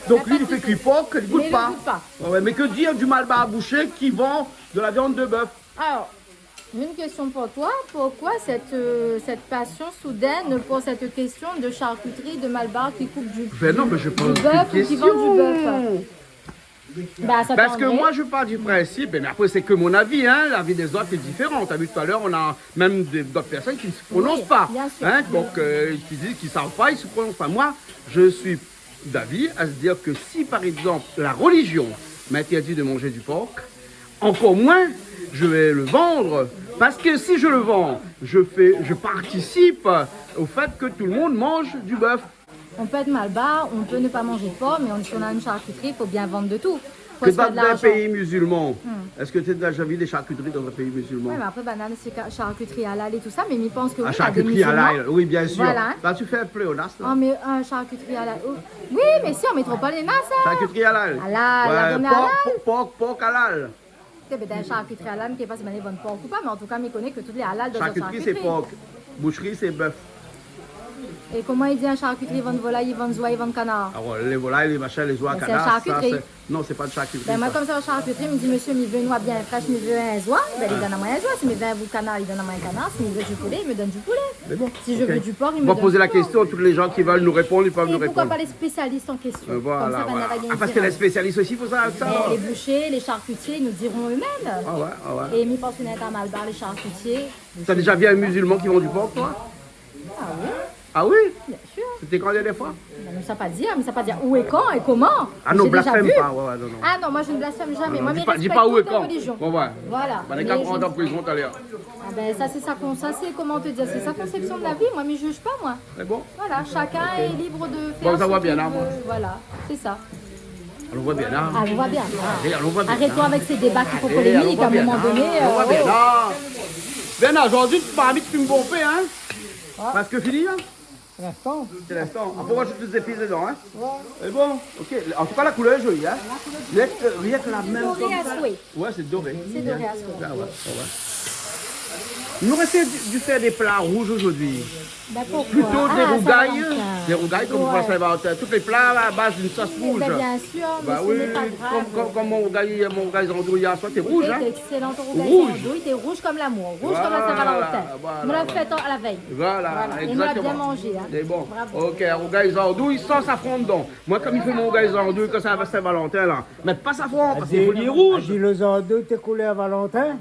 Donc lui, il fait cuire porc, il ne Mais goûte il pas. ne goûte pas. Ouais, mais que dire du malbar à boucher qui vend de la viande de bœuf? Alors, j'ai une question pour toi. Pourquoi cette passion soudaine pour cette question de charcuterie, de malbar qui coupe du, Ben non, mais je pose du bœuf une ou qui vend du bœuf? Bah, ça Parce que t'ennuie. moi, je pars du principe, mais après, c'est que mon avis, hein, l'avis des autres est différent. Tu as vu tout à l'heure, on a même d'autres personnes qui ne se prononcent Oui, pas. bien sûr. Hein, donc, qui disent qu'ils ne savent pas, ils ne se prononcent pas. Moi, je suis d'avis à se dire que si, par exemple, la religion m'interdit de manger du porc, encore moins, je vais le vendre. Parce que si je le vends, je participe au fait que tout le monde mange du bœuf. On peut être malbar, on peut ne pas manger de porc, mais si on a une charcuterie, il faut bien vendre de tout. Faut Que se faire dans de un l'argent. pays musulman, est-ce que tu as déjà vu des charcuteries dans un pays musulman? Oui, mais après, banane, c'est charcuterie halal et tout ça, mais ils pensent que oui, Ah, il y a des charcuterie musulmans. halal, oui, bien sûr. Voilà. Bah, tu fais un pléonasme. Oh, mais charcuterie halal. Oh. Oui, mais si, en métropole, il y en a ça. Charcuterie halal. Halal, la bonne porc halal. C'est peut-être un charcuterie halal qui est pas si bonne porc ou pas, mais en tout cas, je connais que toutes les halal dans la Charcuterie, c'est porc. Boucherie, c'est bœuf. Et comment il dit un charcuterie, ils vendent volaille, ils vendent oies, ils vendent canard. Alors, les volailles, les machins, les oies, Mais c'est canards, charcuterie. non, c'est pas de charcuterie. Ben, moi, ça. comme ça, en charcuterie, il me dit, monsieur, il veut une oie bien fraîche, il veut un oie, ben, il donne à moi un oie. S'il me veut un bout de canard, il donne à moi un canard. S'il veut du poulet, il me donne du poulet. Mais bon, Si je ok. veux du porc, il On me va donne poser du la porc. question à tous les gens qui veulent nous répondre, ils peuvent Et nous pourquoi répondre. pas les spécialistes en question Comme Voilà, ça, voilà. va gagner Ah, parce une que les tirade. spécialistes aussi, il faut ça. Ben, les bouchers, les charcutiers, ils nous diront eux-mêmes. Ah ouais, ah ouais. Et mi pense qu'on est à Malbar, les charcutiers. T'as déjà vu un musulman qui vend du porc, toi? Ah oui, Ah oui? bien sûr. C'était quand la dernière fois? Ben, mais ça pas dire, mais ça pas dire où et quand et comment. Ah non, J'ai déjà blasphème vu. pas. Ouais, non, non. Ah non, moi je ne blasphème jamais. Moi, dis mais pas, respecte dis pas où et toutes les quand. religions. Bon, ouais. Voilà. Bah, les Mais gars je- vont en prison tout à l'heure. Ah ben, ça c'est comment te dire, c'est sa conception de la vie. Moi, mais je juge pas moi. C'est bon? Voilà, chacun est libre de faire. Bon, ça ce va bien, qu'il là, moi. veut. Voilà, c'est ça. On voit bien, là. Ah, on va bien. Allez, on voit bien. Arrête-toi avec ces débats qui font Allez, polémique on à un voit bien, moment hein. donné. On voit bien, oh. là. Ben, aujourd'hui, tu m'as envie de fumer bon pain, hein? Parce que fini, là? Pour l'instant, C'est l'instant. Après, moi, je te des épices dedans, hein? C'est bon? Ok. En tout cas, la couleur est jolie, hein? Rien que la même Doré comme à ça. souhait. Ouais, c'est doré. C'est doré à souhait. Ah ouais, ah ouais. Il nous restait dû faire des plats rouges aujourd'hui. Ben, pourquoi Plutôt des Ah, rougailles. Saint-Valentin. Des rougailles comme Ouais. pour Saint-Valentin. Tous les plats à base d'une sauce rouge. Ben, bien sûr, mais Bah ce oui, n'est pas grave. comme mon rougaille andouille hier soir, c'est rouge, hein? C'est excellent, ton rougaille Rouge. andouille, t'es rouge comme l'amour, rouge comme Voilà, la Saint-Valentin. voilà, On me l'a fait à la veille. Voilà, Voilà. Et on l'a exactement. bien mangé, hein. C'est bon. Bravo. Ok, rougaille andouille sans safran dedans. Moi, comme il fait mon rougaille andouille quand c'est à Saint-Valentin, là, mais pas safran parce qu'il faut du rouge. dis le Zandou, t'es coulé à Valentin.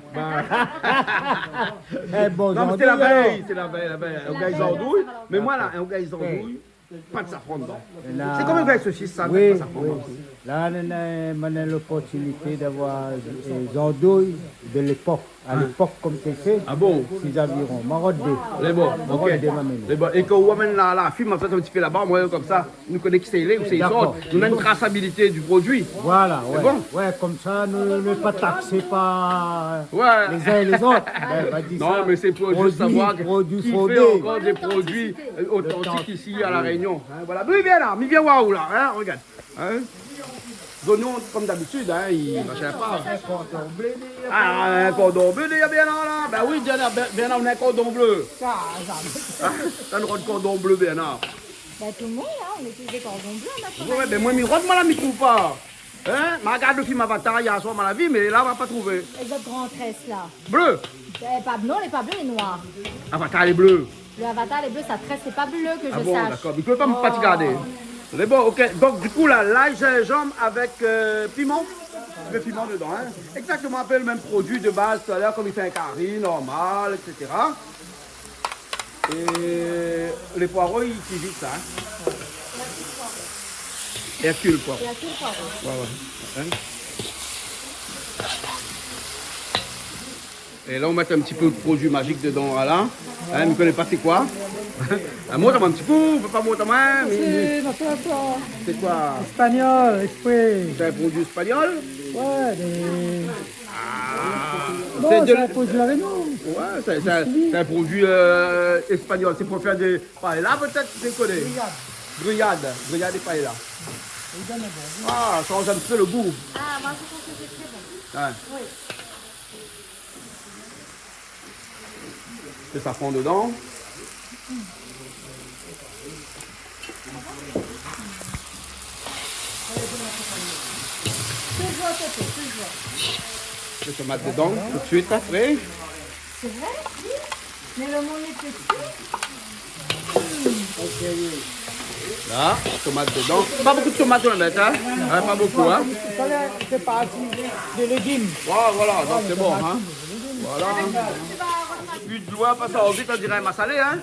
Eh bon, Non, mais c'était la veille, c'était la veille, un rougaille andouille. Mais moi, là, un rougaille andouille, pas de safran dedans. C'est comme un rougaille saucisse, ça, Oui, pas de safran oui. dedans. Là, on a l'opportunité d'avoir les andouilles de l'époque. À l'époque, comme tu sais, Ah bon? ces environs. Marodé. C'est bon, ok. Marodé, mamène. C'est bon. Et quand on amène la film, en fait, un petit peu là-bas, moi, comme ça, nous connaissons qui c'est les ou c'est les D'accord. autres. On a une traçabilité du produit. Voilà, ouais. bon? Ouais, comme ça, ne pas taxer par Ouais. les uns et les autres. Bah, dis Non, ça. mais c'est pour juste savoir produit qui fraudé. fait encore des produits authentiques ici à La Réunion. Hein, voilà. Mais viens là, mais viens voir où là, hein, regarde. Hein. oignons, comme d'habitude, hein, ils ne mâchent pas. Ah, un cordon bleu, il y a bien là. Ben oui, bien on a un cordon bleu. Ah, t'as le cordon bleu, bien là. Bah, tout le monde, hein, on utilise des cordons bleus à notre Ouais, ben moi, moi, là, je ne trouve pas. Hein? Je regarde le film Avatar, il y a un soir dans la vie, mais là, on ne va pas trouver. Et votre grand tresse là Bleu. pas, non, elle n'est pas bleue, elle est noire. Avatar, il est bleu. Le avatar, les bleus, sa tresse, c'est pas bleu que Ah je bon, sache. d'accord. Il ne peut pas me pas garder. C'est bon, ok. Donc, du coup, là, l'ail gingembre avec piment. Le piment dedans, hein. Exactement un peu le même produit de base tout à l'heure, comme il fait un curry normal, etc. Et les poireaux, ils cuisent ça. Hein. Hercule poireau. Il y a tout le poireau. Ouais, ouais. Hein. Et là, on met un petit peu de produit magique dedans, voilà. Hein, je ne connais pas c'est quoi. Moi, un petit coup, pas moi, mais c'est quoi? Espagnol, exprès. C'est un produit espagnol? Ouais, des... C'est Non, de... c'est un produit avec nous. Ouais, c'est un produit espagnol. C'est pour faire des paella, peut-être, tu connais. Grillade et paella. Ah, ça change un petit peu le goût. Ah, moi, je pense que c'est très bon. Ouais. Oui. C'est ça fond dedans. Toujours, Tete, toujours. Les tomates dedans, tout de suite après. C'est vrai? Mais le monde est petit. Là, tomate dedans. Pas beaucoup de tomates on va mettre, hein? Ouais, pas beaucoup, hein? C'est parti des légumes. Voilà, donc c'est bon, hein? Voilà. Puis de loin, pas ça vite, on dirait un massalé, hein?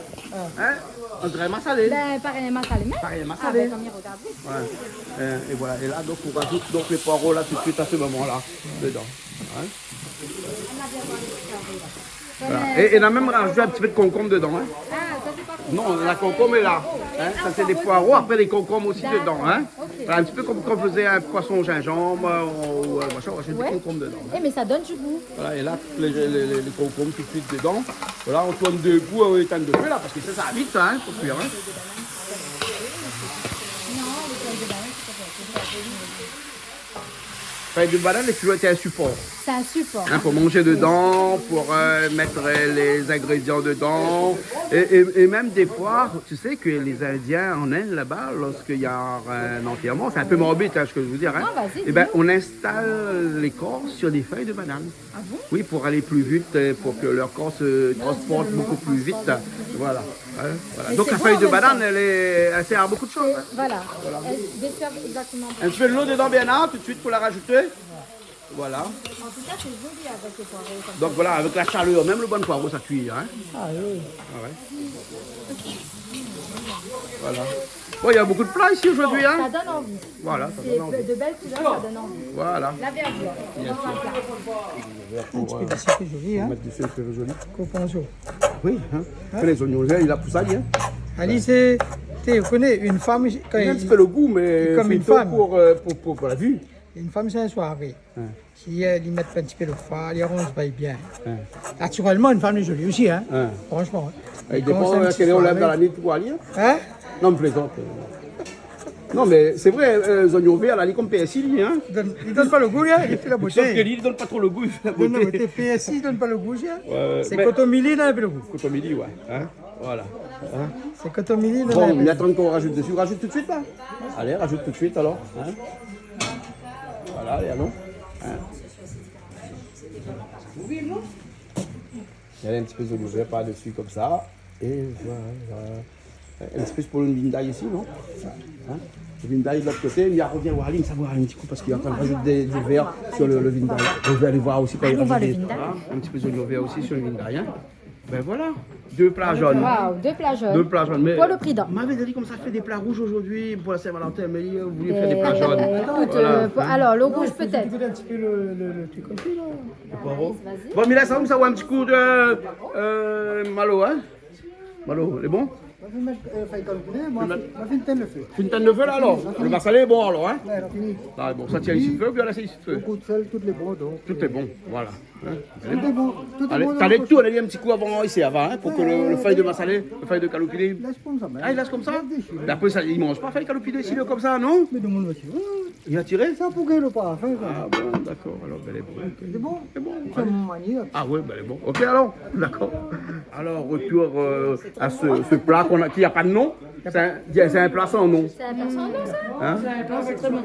Hein? On dirait un massalé. Ben, pareil, massalé même. Pareil, Ah, massalé. ben, comme il regarde vite. Ouais. Et voilà, et là, donc on rajoute donc les poireaux là tout de suite à ce moment-là, dedans. Hein? Voilà. Et on a même rajouté un petit peu de concombre dedans, hein? Ah, ça, c'est pas cool. Non, la concombre est là. Hein? Ça, c'est des poireaux, après des concombres aussi dedans. Hein? Voilà, un petit peu comme quand on faisait un poisson au gingembre ou machin, on rajoute des concombres dedans. Eh, mais ça donne du goût. Voilà, et là, les concombres tout de suite dedans. Voilà, on tourne deux coups on éteint de feu là, parce que ça va vite, hein, pour cuire. Hein? Feuille de banane, c'est toujours été un support. C'est un support. Hein, pour manger dedans, pour mettre les ingrédients dedans. Et même des fois, tu sais que les Indiens en Inde, là-bas, lorsqu'il y a un enterrement, c'est un peu morbide, hein, ce que je veux dire. Hein, Non, vas-y, et ben, on installe les corps sur des feuilles de banane. Ah bon? Oui, pour aller plus vite, pour que leur corps se transporte beaucoup plus vite. Voilà. Hein, voilà. Mais Donc c'est la bon feuille en de même banane, temps. elle sert à beaucoup de choses. Hein. Voilà. Elle desserve exactement. Un petit peu de l'eau dedans bien là, tout de suite pour la rajouter. Voilà. En tout cas, c'est joli avec les poireaux. Comme Donc voilà, avec la chaleur, même le bon poireau, ça cuit. Hein. Ah oui. Ah ouais. Voilà. Bon, il y a beaucoup de plats ici aujourd'hui. ça. Hein. Ça donne envie. Voilà, ça C'est donne envie. de belles couleurs, ça donne envie. Voilà. La verdure. On en va faire. C'est joli, hein. Mettre du feu, c'est joli. Coponzo. Oui, hein. Fais les oignons verts, il a poussé, hein. Ali, c'est... Tu connais, une femme, quand Il il... fait le goût, mais Comme une plutôt femme. pour la vue. Une femme, c'est un soirée. Si elle y met un petit peu de froid, elle ronge va bien. Hein. Naturellement, une femme est jolie aussi, hein. Hein. Franchement. Il dépend à quelle heure on lève dans la nuit pour aller. Hein? Non, je plaisante. Non, mais c'est vrai, les oignons verts, là, comme PSI, hein. Il donne pas le goût, hein. Il fait la Sauf que beauté. lui, il donne pas trop le goût, il fait la Non, non, mais beauté. tes PSI, il donne pas le goût, hein. C'est mais- Cotomili, il donne un peu le goût. Coton midi, ouais. Hein. Voilà. Hein. C'est Cotomili, il donne Bon, un peu mais le goût. attends qu'on rajoute dessus. Rajoute tout de suite, là. Allez, rajoute tout de suite, alors. Hein. Voilà, allez, allons. Hein. Il y a un petit peu de vert par-dessus, comme ça. Et voilà. Un petit peu pour le vindaille ici, non? Hein. Le vindaille de l'autre côté, il y a revient voir Aline, ça va un petit coup parce qu'il est en train de rajouter du verre sur le vindaille. Donc, je vais aller voir aussi quand il on voit rajoute le des- vindaille. voilà, un petit peu d'oignon vert aussi sur le vindaille. Hein. Ben voilà, 2 plats jaunes. Waouh, 2 plats jaunes. 2 plats jaunes. Mais Pour le prix d'un. on m'avait dit comme ça fait des plats rouges aujourd'hui pour la Saint-Valentin, mais vous vouliez faire des plats jaunes. Écoute, Voilà. alors, le rouge peut-être. Tu connais un petit peu le truc comme ça, là. Le poireau. Vas-y. Bon, mais là, ça va un petit coup de malo, hein? Malo, il est bon? Je vais mettre calculer, moi, je vais une le feu. Une tonne de feu là alors? Le massalé est bon alors, hein? Ouais, fini. Ah, bon, ça tient ici de feu, puis là c'est ici de feu. Beaucoup de sel, toutes les bons, donc. Tout est bon, voilà. Hein? Tout est bon. Tout est Allez, bon. t'allais tout, on a dit un petit coup avant ici, avant, hein, pour que le feuille de massalé, le feuille de calopidé. Laisse comme ça, mais. Ah, il laisse comme ça? Mais après, ça, il mange pas feuille calopidé ici, là, comme ça, non? Mais demande monsieur. Il a tiré? Ça pour qu'elle pas fait. Ah bon, d'accord. Alors, ben, elle est bonne. C'est bon. C'est bon. C'est allez. mon manie. Ah ouais, ben, elle est bon. Ok, alors, d'accord. Alors, retour à ce plat qui n'a pas de nom. C'est un plat sans nom. C'est un plat sans nom, ça? Hein? C'est très bon.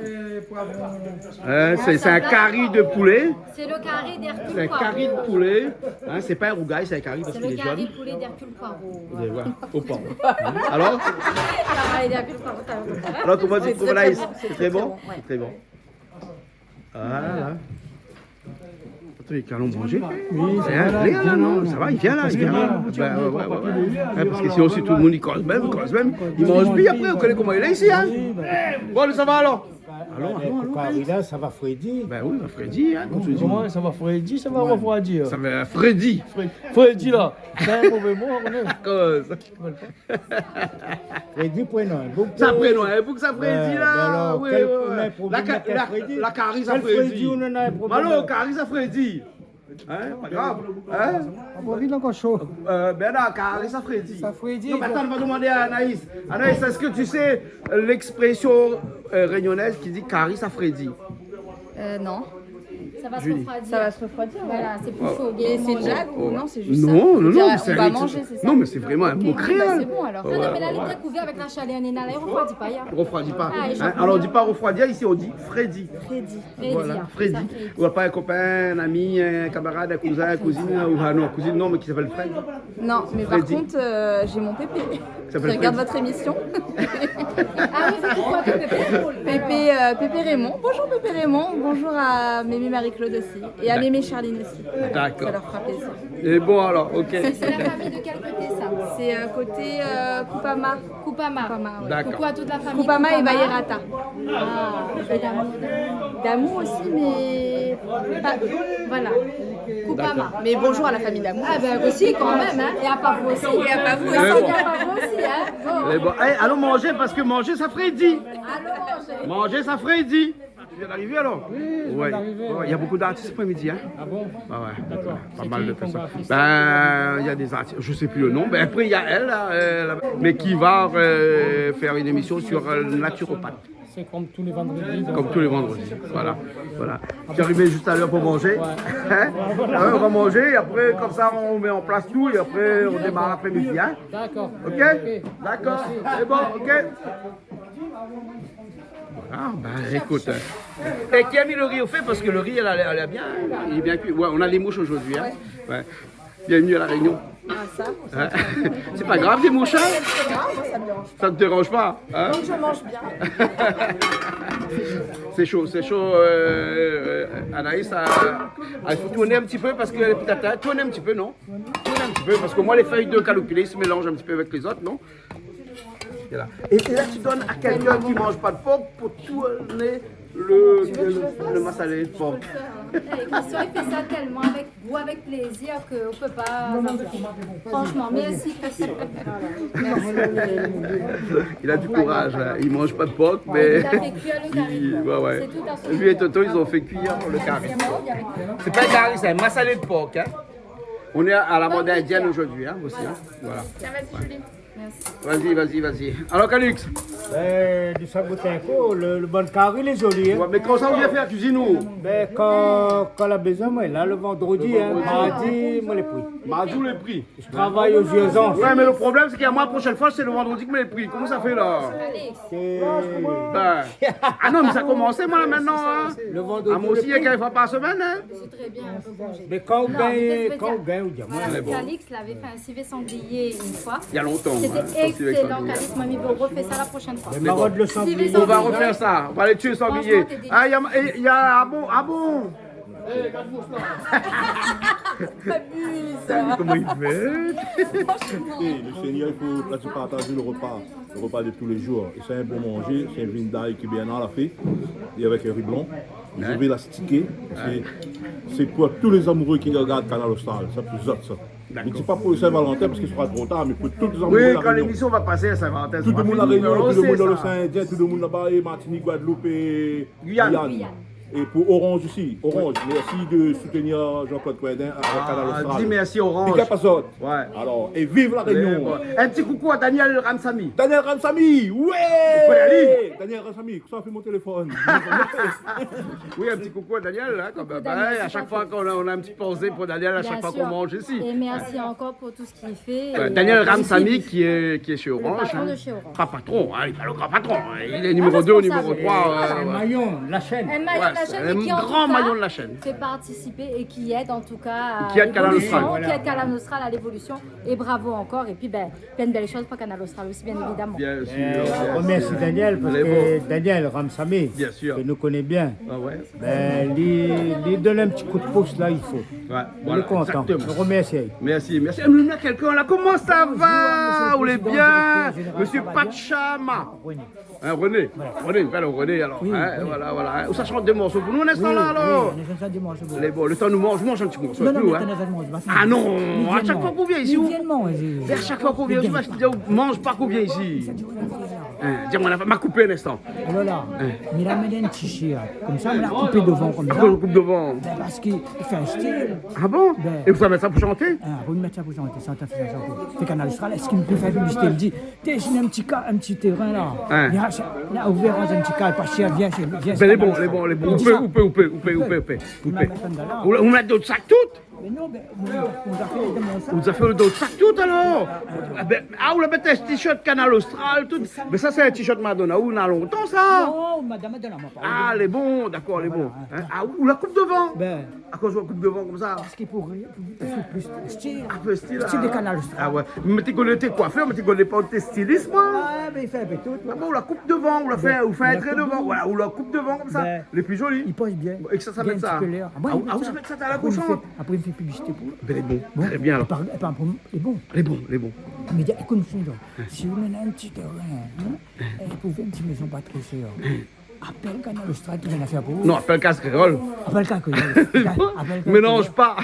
C'est un curry de poulet. C'est le carré d'Hercule C'est un Poirot. curry de poulet. Hein, c'est pas un rougail, c'est un curry parce C'est qu'il le est carré jaune. de poulet d'Hercule Poirot. Et voilà, au poivre. Alors, Carré d'Hercule Poirot, ça va. alors comment tu C'est trouves très, Anaïs? très bon, C'est très bon? ouais. C'est très bon. Voilà. Attends, ils allons manger. Oui, là, non, ça va, il vient là, il vient là. Ben, ouais. Parce que sinon, si tout le monde il cause même, il mange bien après, vous connaissez comment il est ici, hein? Bon, ça va alors? Allons. Là, ça va Freddy. Ben oui, Freddy, hein, comme tu dis. Comment ça va Freddy, ça va refroidir. Ça va Freddy. Freddy là, c'est un mauvais mot, on est. Cause. Freddy prénom. Ça prénom, hein, pour que ça Freddy là. alors, Oui, quel oui. problème avec Freddy? La carie, ça Quel Freddy. Freddy, on en a un problème. Malo, carie, ça Freddy. Hein, pas grave. Hein? On va vite encore chaud. Ben non, carie, ça Freddy. Ça Freddy. Non, mais attends, on va demander à Anaïs. Anaïs, est-ce que tu sais l'expression réunionnaise qui dit carie, ça Freddy? Non. Ça va se Julie. refroidir. Ça va se refroidir. Voilà, c'est plus chaud. Et c'est Manger. Jack ou non, c'est juste ça. Non, Je non, veux dire, non, c'est on va un manger, c'est ça. Non, mais c'est vraiment un mot Bah, créole. c'est bon alors. Non, non, mais là, il est couvert avec la chaleur. Nina, là, il refroidit pas. Ya. Refroidit pas. Ah, et Hein, j'en alors on dit pas refroidir, ici on dit Freddy. Freddy. Voilà, hein, Freddy. ça, Freddy. Ou pas un copain, un ami, un camarade, un cousin, un cousine, ou ah non, cousine non, mais qui s'appelle Fred. Non, mais Freddy. par contre, j'ai mon pépé. s'appelle Je regarde Freddy. votre émission. Ah oui, c'est quoi, Pépé Raymond. Bonjour Pépé Raymond. Bonjour à Mémé Marie-Claude aussi. Et à Mémé Charline aussi. D'accord. Ça leur fera plaisir. Et bon alors, ok. C'est la famille de quel côté, ça? C'est côté Kupama. Coupa-Ma. Kupama, ouais. D'accord. Coucou à toute la famille. Kupama et Bayerata. Ah, et d'amour. D'amour aussi, mais pas. Voilà. Coupa-Ma. Mais bonjour à la famille d'amour. Ah ben aussi quand même, hein. Et à pas vous aussi. Et à pas vous Et à aussi. pas vous aussi, hein. Bon. Et bon, hey, allons manger parce que manger ça ferait dit. Allons manger. Manger ça ferait dit. Tu viens d'arriver alors? Oui, je viens d'arriver. Ouais, il y a beaucoup d'artistes cet après-midi, hein? Ah bon? Ah ouais, D'accord. pas C'est mal qui de comme personnes. artiste? Ben, il y a des artistes, je sais plus le nom. Ben après il y a elle, là, mais qui va faire une émission sur naturopathe, C'est comme tous les vendredis. donc. comme tous les vendredis. Voilà, voilà. Je suis arrivé juste à l'heure pour manger. Hein? Ah ouais, on va manger et après comme ça on met en place tout et après on démarre l'après-midi, hein? D'accord. Ok? D'accord. C'est bon, ok? Ah, bah écoute. Et qui a mis le riz au fait parce que le riz, elle a bien. Il est bien cuit. Ouais, on a les mouches aujourd'hui. Hein? Ouais. Bienvenue à la Réunion. Ah, ça. Hein? C'est pas grave, des mouches, hein? Non, moi ça me dérange pas. Ça ne te dérange pas? Hein? Donc je mange bien. C'est chaud, c'est chaud. Anaïs, il faut tourner un petit peu parce que peut-être tourner un petit peu, non? Tourner un petit peu parce que moi, les feuilles de calopulé se mélangent un petit peu avec les autres, non? Voilà. Et là, tu donnes à quelqu'un qui ne mange pas de porc pour tourner le massalé de porc. Christian, il fait ça tellement avec goût, avec plaisir qu'on ne peut pas. Franchement, merci Christian. Il a du courage, hein. Il ne mange pas de porc, mais. Il a fait cuire le carré. Ouais, ouais. C'est tout à son Lui et Toto, ils ont fait cuire le carré. C'est pas un carré, c'est un massalé de porc. Hein. On est à la mode indienne aujourd'hui, hein, aussi. Hein. Voilà. Tiens, vas-y, Julie. Vas-y. Alors, Calix, Du sabotenco, le bon carré, il est joli. Hein. ouais, mais comment ça on vient faire cuisine-nous? Ben, quand la besoin, moi, là, le vendredi, hein, mardi, moi, les prix. Mardi, les prix. Je travaille aux urgences. Ouais, mais le problème, c'est qu'à moi, la prochaine fois, c'est le vendredi que me les prix. Comment ça fait là? C'est Ben, ah non, mais ça a commencé, moi, là, maintenant. Hein. le vendredi. Ah, moi aussi, il y a le prix. quelques fois par semaine. Hein. C'est très bien, on peut manger. Mais quand on Non, mais gagne, qu'est-ce que je veux ou bien, moi, Voilà, Calix l'avait fait un civet sanglier une fois. Il y a longtemps. hein, C'était excellent, Calix. Mamie veut refaire ça la prochaine fois. le marron de le sanglier. On va refaire ça. On va les tuer sans billet. Franchement, t'es Ah, il y a. Ah bon? Ah bon? Comment il fait? Et le Seigneur, il faut là, tu partages le repas de tous les jours. Et c'est un bon manger, c'est un vin d'ail qui est bien à la fée, et avec un riz blanc. Je vais la sticker. C'est pour tous les amoureux qui regardent Canal Austral, ça plus autre ça. Je ne dis pas pour le Saint-Valentin parce qu'il sera trop tard, mais pour tous les amoureux Oui, de la quand Réunion. l'émission va passer à Saint-Valentin. Tout le monde à la Réunion, tout le monde dans le l'océan Indien, tout le monde là-bas, et Martinique, Guadeloupe et Guyane. Guyane. Et pour Orange aussi. Orange, merci de soutenir Jean-Claude Quedin avec Canal Austral. Dis merci Orange. Pick up us out. Ouais. Alors, et vive la Réunion. Un petit coucou à Daniel Ramsamy. Daniel Ramsamy, ouais. Daniel Ramsamy, ça fait mon téléphone. Oui, un petit coucou à Daniel. Hein, comme, à chaque fois qu'on a un petit posé pour Daniel, à chaque fois qu'on mange ici. Et merci encore pour tout ce qu'il fait. Daniel Ramsamy qui est chez Orange. patron de chez Orange. Pas patron, hein, il n'est pas le grand patron. Il est numéro 2 ou numéro 3. Un maillon, la chaîne. Un maillon de la chaîne, un mais qui en grand tout cas maillon de la chaîne. fait participer et qui aide en tout cas à Qui aide Canal l'évolution, Austral. qui aide Canal Austral à l'évolution. Et bravo encore. Et puis, plein de belles choses pour Canal Austral aussi, bien évidemment. Bien sûr. On remercie Daniel parce que Daniel Ramsamy, Bien sûr. que nous connaît bien, Ah ouais. lui donne un petit coup de pouce là, il faut. Ouais, On voilà, est content. exactement. On remercie. Merci, merci. Il y a quelqu'un là. Comment ça va? Vous allez bien? Monsieur Pachama. Hein, René. René, il parle René alors. Hein, voilà, voilà. Hein. Ça chante des morceaux pour nous un instant là alors. Les bon, le temps nous mange, mange un petit morceau avec nous. Hein. Ah non, à chaque fois qu'on vient ici. À chaque fois qu'on vient ici, je dis, mange pas qu'on vient ici. Dis-moi, m'a coupé un instant. Alors là, il a mis un petit chien, comme ça, on l'a coupé devant, comme ça. Pourquoi on coupe devant? Ben, parce qu'il fait un style. Ah bon? Ben. Et vous allez mettre ça pour chanter? Vous me mettez ça pour chanter, ça, c'est Canal Austral. Est-ce qu'il me peut faire publicité? Il me dit, dessine un petit terrain là. Hein. Il a ouvert un petit cas, pas cher, viens. Ben les bons. Vous mettez d'autres sacs toutes? Mais non, ben, on a fait des démonstrations. Vous avez fait d'autres sacs toutes alors? Vous avez un t-shirt Canal Austral, tout. Mais ça c'est un t-shirt Madonna, où on a longtemps ça? Non, madame, elle m'a pas. Ah, les bons, d'accord, les bons. Hein? Ah, ou la coupe devant? Ben, À cause de la coupe devant comme ça? parce qu'il pour plus style. Un peu style. Style de Canal Austral. Ah ouais. Mais tu connais tes coiffeurs, mais tu connais pas tes stylistes, moi? Ah, ben, il fait un peu tout. Ah bon, ou la coupe devant, ou la fait un trait devant, voilà, ou la coupe devant comme ça, Ben, les plus jolis. Il pose bien. Et que ça Bien met ça. un petit peu l'air. Bon, il met vous mettez ça à la Après, il cochonne? après, il me fait publicité pour. Ben les bons, très bien alors. Les bons. Les bons. Mais écoute-nous donc, si vous avez un petit terrain, vous pouvez une petite maison pas trop chère. Appelle Canal Austral qui vient la faire pour vous. Non, appelle casse créole. Appelle Casse Créole. Mélange pas.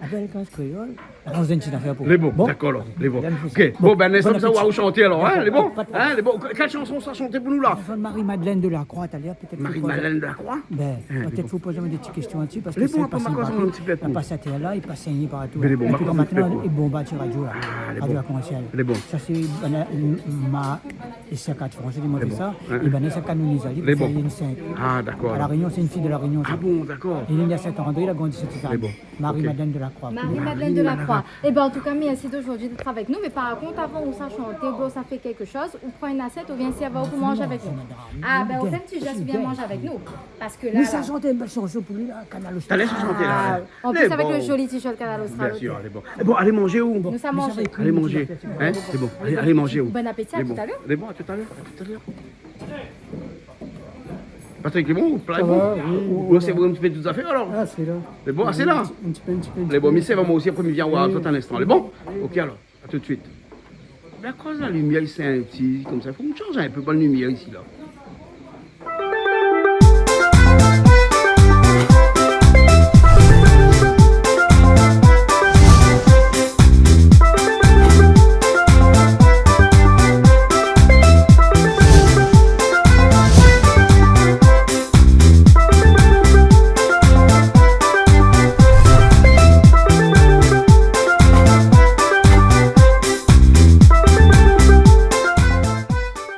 Appelle Casse Créole. On se donne une petite affaire pour vous. Les bons, d'accord, alors, les bons. Ok, bon, ben, laissons ça, où chanter alors, hein, les bons? Hein, les bons. Quelle chanson ça chanter pour nous là? Marie-Madeleine de la Croix, t'as l'air peut-être. Marie-Madeleine de la Croix? Ben, peut-être faut poser des petites questions là-dessus parce que Les c'est bons, pas après, ma cause, on a un petit peu de il passe à terre là, il passe saigné partout. Mais les bons, Et ma puis cause, maintenant, on a un petit peu de il bombarde sur radio là. les Radio bons. à commercial. Les bons. Ça c'est ma et c'est 4 français qui m'ont fait ça. Hein. Et ben c'est canonisé. Les bons. Il y a une sainte. Ah, d'accord. À la Réunion, c'est une fille de la Réunion. Ah bon, d'accord. Il est né à Saint-André, il a grandi sur Titane. bon. Marie-Madeleine de la Croix. Marie-Madeleine de la Croix. Et bien, en tout cas, merci d'aujourd'hui d'être avec nous. Mais par contre, avant, on s'en chanter, bon, ça fait quelque chose. On prend une assiette, on vient ici avant pour manger avec nous. Ah, ben, on fait un petit geste, viens manger avec nous. Parce que là. Mais ça chantait une belle chanson pour lui, là, Canal Austral. T'allais chanter Ah, là. en plus, avec le joli t-shirt Canal Austral. Bien sûr, les bons. Bon, allez manger où? Nous sommes mangés. Allez manger. Hein? C'est bon. Allez manger où? Bon appétit, à Les tout bons. à l'heure. Les bons, à tout à l'heure. À tout à l'heure. Patrick, les bons ou plat bon? Ou c'est vous un petit peu de toutes affaires alors? Ah, c'est là. Les bons, ah c'est là? Un petit peu. Les bons, mais c'est vraiment aussi après, il vient voir tout un instant. Les bons? Ok alors, à tout de suite. Mais à cause de la lumière, c'est un petit comme ça. Il faut que je change un peu pas la lumière ici là.